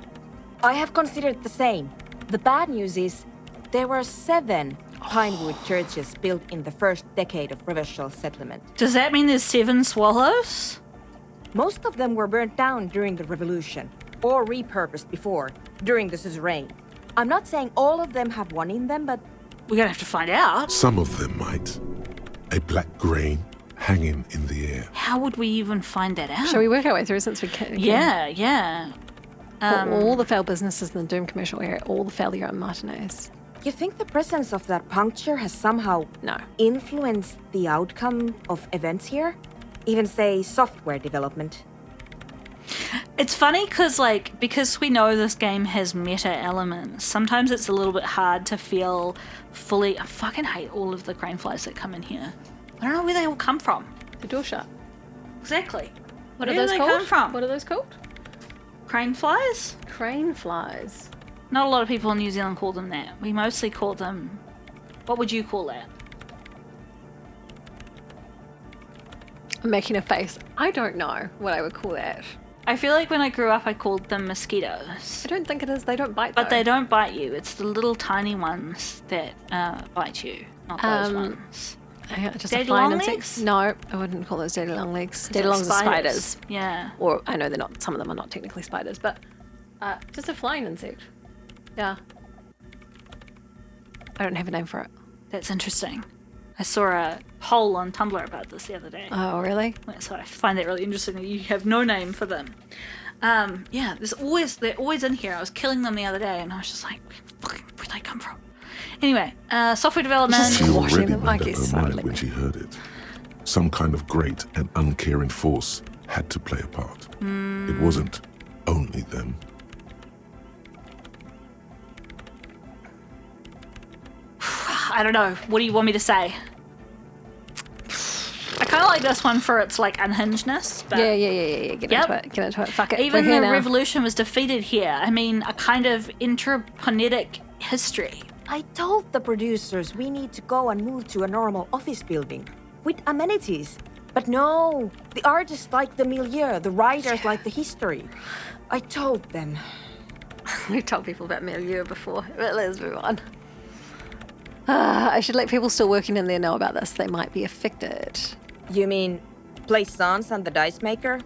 I have considered the same. The bad news is there were 7 pinewood churches built in the first decade of Revachol settlement. Does that mean there's 7 swallows? Most of them were burnt down during the revolution, or repurposed before, during the suzerain. I'm not saying all of them have one in them, but... We're gonna have to find out. Some of them might. A black grain hanging in the air. How would we even find that out? Shall we work our way through since we can? Yeah. All the failed businesses in the doomed commercial area, all the failure in Martinez. You think the presence of that puncture has somehow No. influenced the outcome of events here? Even say software development? It's funny because we know this game has meta elements, sometimes it's a little bit hard to feel fully... I fucking hate all of the crane flies that come in here. I don't know where they all come from. The door shut. Exactly. What Where are those do they called? come from? What are those called? Crane flies? Crane flies. Not a lot of people in New Zealand call them that. We mostly call them... What would you call that? I'm making a face. I don't know what I would call that. I feel like when I grew up, I called them mosquitoes. I don't think it is. They don't bite. But though. they don't bite you. It's the little tiny ones that bite you, not those ones. Just Daddy a flying long insect? legs? No, I wouldn't call those daddy long legs. Daddy They're longs are spiders. Yeah. Or I know they're not. Some of them are not technically spiders, but just a flying insect. Yeah. I don't have a name for it. That's interesting. I saw a poll on Tumblr about this the other day. Oh, really? So I find that really interesting that you have no name for them. Yeah, they're always in here. I was killing them the other day, and I was just like, where'd they come from? Anyway, software development. She washing already them, made I up guess, her mind silently. when she heard it. Some kind of great and uncaring force had to play a part. It wasn't only them. I don't know. What do you want me to say? I kind of like this one for its like unhingedness. But Yeah. Get into it. Fuck it. even We're here the now. revolution was defeated here. I mean, a kind of intraplanetic history. I told the producers we need to go and move to a normal office building with amenities. But no, the artists like the milieu, the writers like the history. I told them. We've told people about milieu before, but let's move on. I should let people still working in there know about this. They might be affected. You mean Plaisance and the Dice Maker?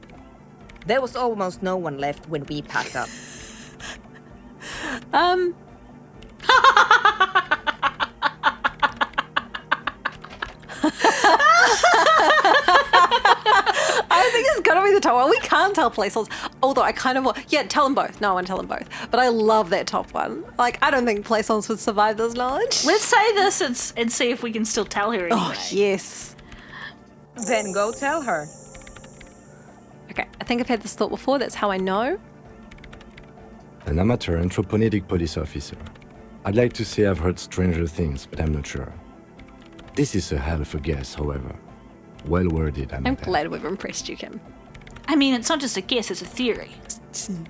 There was almost no one left when we packed up. I think it's gotta be the top one. We can't tell Plaisance, although I kind of want. Yeah, tell them both. No, I want to tell them both. But I love that top one. Like, I don't think Plaisance would survive this knowledge. Let's say this and see if we can still tell her anyway. Oh, yes. Then go tell her. Okay, I think I've had this thought before. That's how I know. An amateur anthropomedic police officer. I'd like to say I've heard stranger things, but I'm not sure. This is a hell of a guess, however. Well worded, I'm glad we've impressed you, Kim. I mean, it's not just a guess, it's a theory.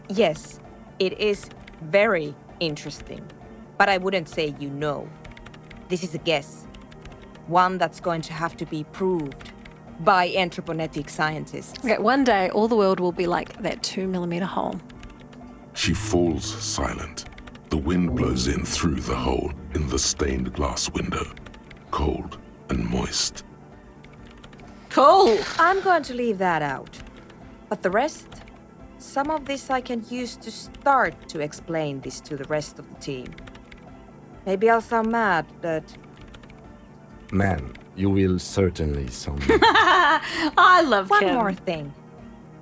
Yes, it is very interesting. But I wouldn't say you know. This is a guess. One that's going to have to be proved by anthroponetic scientists. Okay, one day all the world will be like that 2mm hole. She falls silent. The wind blows in through the hole in the stained glass window, cold and moist. Cool. I'm going to leave that out. But the rest, some of this I can use to start to explain this to the rest of the team. Maybe I'll sound mad, but Man, you will certainly sound me. I love one Kim. more thing.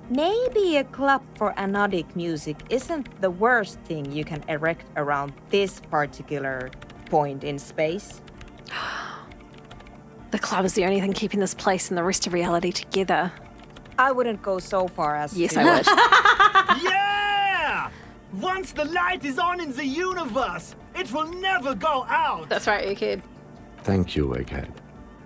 Maybe a club for anodic music isn't the worst thing you can erect around this particular point in space. The club is the only thing keeping this place and the rest of reality together. I wouldn't go so far as Yes, to... I would. Yeah! Once the light is on in the universe, it will never go out. That's right, you kid. Thank you, Egghead.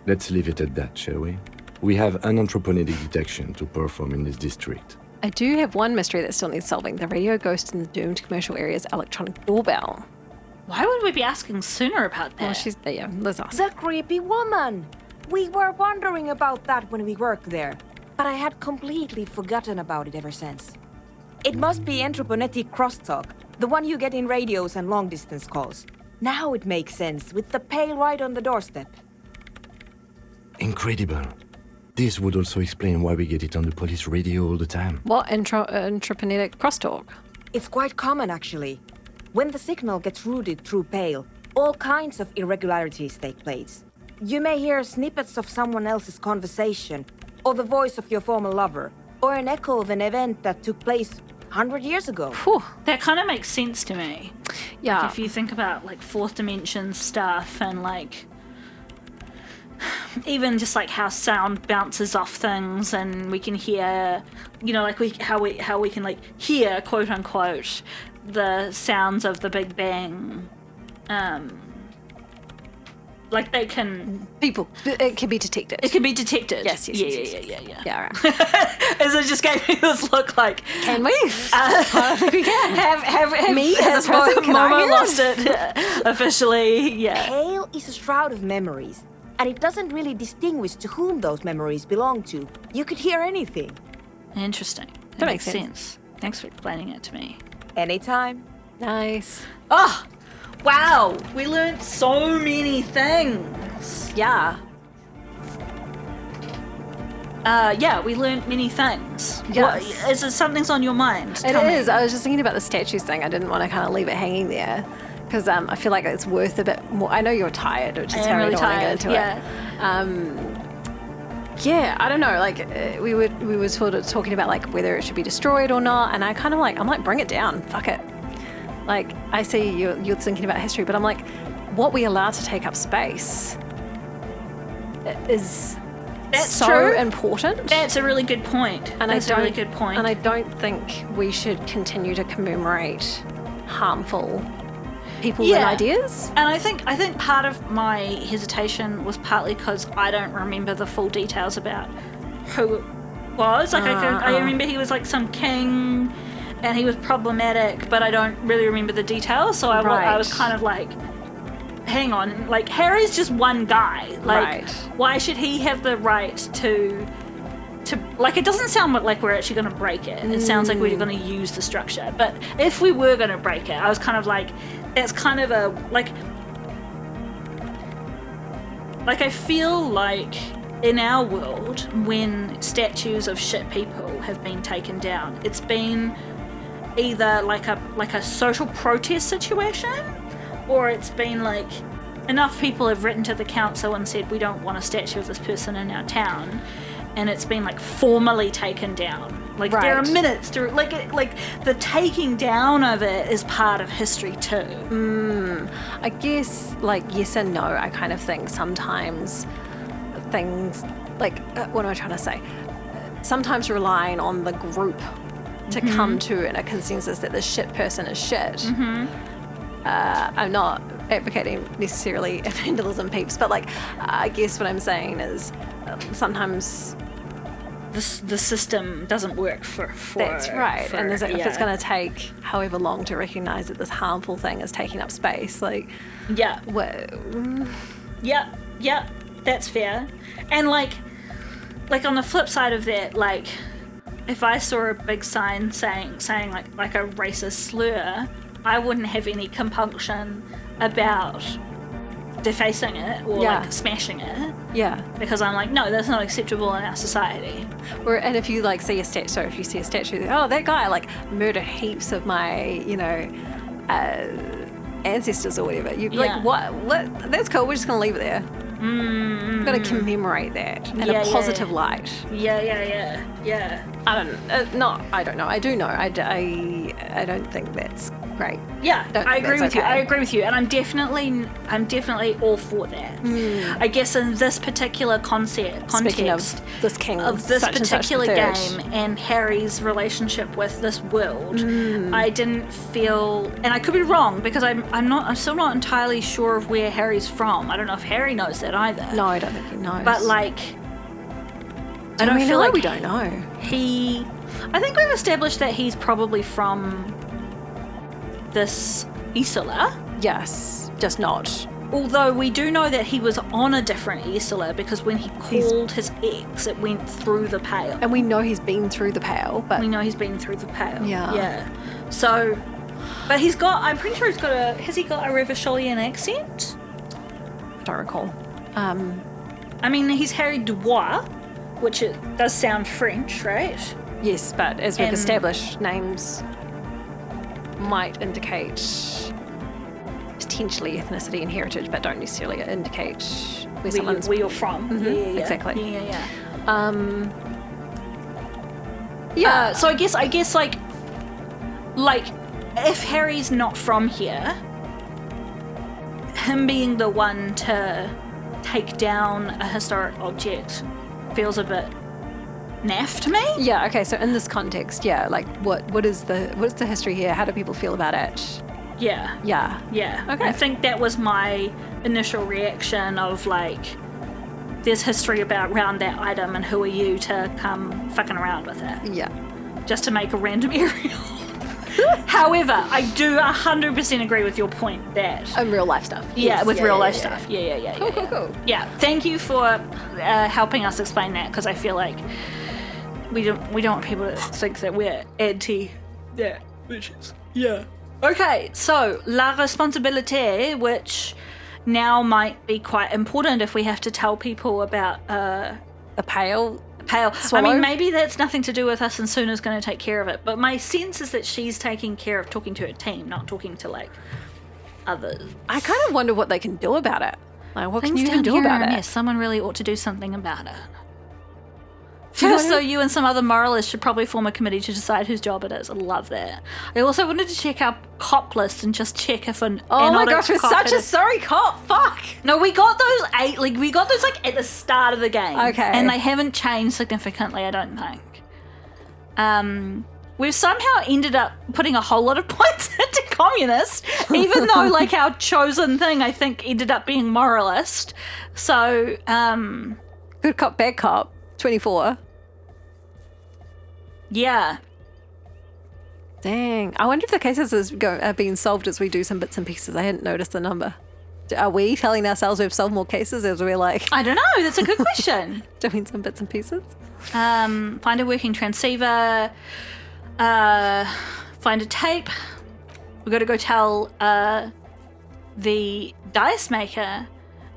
Let's leave it at that, shall we? We have an anthropomedic detection to perform in this district. I do have one mystery that still needs solving. The radio ghost in the doomed commercial area's electronic doorbell. Why would we be asking sooner about that? Well, she's yeah, let's ask. The creepy woman! We were wondering about that when we worked there, but I had completely forgotten about it ever since. It must be anthroponetic crosstalk, the one you get in radios and long-distance calls. Now it makes sense, with the pail right on the doorstep. Incredible. This would also explain why we get it on the police radio all the time. What intraplanetic crosstalk? It's quite common, actually. When the signal gets routed through pail, all kinds of irregularities take place. You may hear snippets of someone else's conversation, or the voice of your former lover, or an echo of an event that took place 100 years ago. Whew. That kind of makes sense to me. Yeah. Like, if you think about like fourth dimension stuff and like even just like how sound bounces off things and we can hear, you know, like how we can like hear, quote unquote, the sounds of the Big Bang. Like they can... People. It can be detected. It can be detected. Yes. Yeah. Yeah, right. As it just gave me this look like... Can we? I think we can. Have me as a Momo, person, can I hear lost it officially? Yeah. Pail is a shroud of memories, and it doesn't really distinguish to whom those memories belong to. You could hear anything. Interesting. That makes sense. Thanks for explaining it to me. Anytime. Nice. Oh, wow. We learned so many things. Yeah. We learned many things. Yes. Is there something's on your mind? It Tell me. is. I was just thinking about the statues thing. I didn't want to kind of leave it hanging there because I feel like it's worth a bit more. I know you're tired, which is I how am I really don't want to tired. get into it. Yeah, I don't know. Like we were sort of talking about like whether it should be destroyed or not, and I'm like, bring it down. Fuck it. Like I see you're thinking about history, but I'm like, what we allow to take up space is That's so true. important. That's a really good point. And That's a really good point. And I don't think we should continue to commemorate harmful people and ideas. And I think part of my hesitation was partly because I don't remember the full details about who it was. Like I remember he was like some king, and he was problematic, but I don't really remember the details. So I was kind of like, hang on, like Harry's just one guy. Like, why should he have the right to like? It doesn't sound like we're actually going to break it. It sounds like we're going to use the structure. But if we were going to break it, I was kind of like, that's kind of a like I feel like in our world, when statues of shit people have been taken down, it's been either like a social protest situation, or it's been like enough people have written to the council and said we don't want a statue of this person in our town, and it's been like formally taken down. Like there are minutes to like the taking down of it is part of history too. I guess like yes and no. I kind of think sometimes things like what am I trying to say? Sometimes relying on the group to come to a consensus that this shit person is shit. I'm not advocating necessarily vandalism, peeps, but like I guess what I'm saying is sometimes the system doesn't work for that's right. And if it's going to take however long to recognise that this harmful thing is taking up space, like yeah, that's fair. And like on the flip side of that, like if I saw a big sign saying like a racist slur, I wouldn't have any compunction about defacing it or like smashing it. Yeah. Because I'm like, no, that's not acceptable in our society. And if you like see a statue, if you see a statue, oh, that guy like murdered heaps of my, ancestors or whatever. You like what? That's cool. We're just gonna leave it there. We're gonna commemorate that in a positive light. Yeah. I don't know. I do know. I don't think that's great. Yeah, I agree with you. I agree with you, and I'm definitely all for that. I guess in this particular context, speaking of this king of this particular game and Harry's relationship with this world, I didn't feel, and I could be wrong because I'm still not entirely sure of where Harry's from. I don't know if Harry knows that either. No, I don't think he knows. But like, I don't feel like we don't know. I think we've established that he's probably from this Isola. Yes, just not. Although we do know that he was on a different Isola because when he called his ex, it went through the Pale. And we know he's been through the Pale, but... Yeah. So, but I'm pretty sure has he got a Revacholian accent? I don't recall. I mean, he's Harry Dubois, which it does sound French, right? Yes, but as we've established, names might indicate potentially ethnicity and heritage, but don't necessarily indicate where you're from. Mm-hmm. Exactly. Yeah. So I guess like if Harry's not from here, him being the one to take down a historic object feels a bit naff to me. Yeah, okay, so in this context, like what is the history here? How do people feel about it? Yeah. Okay. I think that was my initial reaction of like, there's history around that item and who are you to come fucking around with it? Yeah. Just to make a random aerial. However, I do 100% agree with your point that... And real life stuff. Yeah, with real life stuff. Yeah. Cool. Yeah, thank you for helping us explain that, because I feel like we don't want people to think that we're anti that, which is Okay, so la responsabilité, which now might be quite important if we have to tell people about The pale. I mean, maybe that's nothing to do with us and Suna's going to take care of it, but my sense is that she's taking care of talking to her team, not talking to, like, others. I kind of wonder what they can do about it. Like, what can Things you down do here, about it? yes, someone really ought to do something about it. First, though, you and some other moralists should probably form a committee to decide whose job it is. I love that. I also wanted to check our cop list and just check if an Oh my anotic gosh, we're cop such a had sorry cop. Fuck. No, we got those at the start of the game. Okay. And they haven't changed significantly, I don't think. We've somehow ended up putting a whole lot of points into communist, even though, like, our chosen thing, I think, ended up being moralist. So, Good cop, bad cop. 24. yeah. Dang. I wonder if the cases are being solved as we do some bits and pieces. I hadn't noticed the number. Are we telling ourselves we've solved more cases as we're like I don't know. That's a good question. doing some bits and pieces? Find a working transceiver. Find a tape. We've got to go tell the dice maker.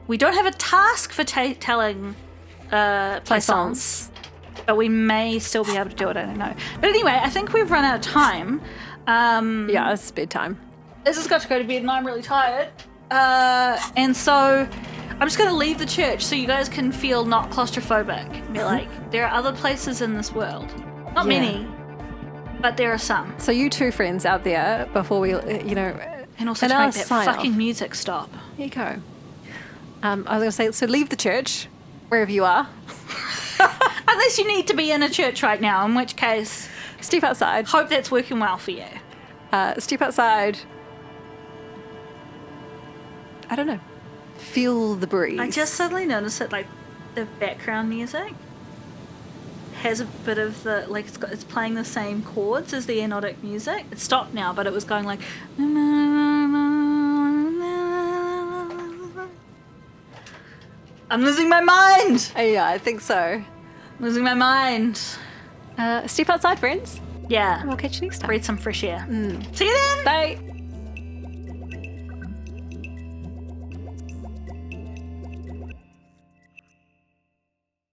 We don't have a task for telling Plaisance, but we may still be able to do it. I don't know. But anyway, I think we've run out of time. Yeah, it's bedtime. This has got to go to bed and I'm really tired. And so I'm just going to leave the church so you guys can feel not claustrophobic. Be like, there are other places in this world. Not many, but there are some. So you two friends out there, before we, And also to make that fucking music stop. There you go. I was going to say, so leave the church, wherever you are. Unless you need to be in a church right now, in which case... Step outside. Hope that's working well for you. Step outside. I don't know. Feel the breeze. I just suddenly noticed that, like, the background music has a bit of the, like, it's playing the same chords as the anotic music. It stopped now, but it was going like... I'm losing my mind! Yeah, I think so. Losing my mind. Step outside, friends. Yeah. And we'll catch you next time. Breathe some fresh air. See you then! Bye.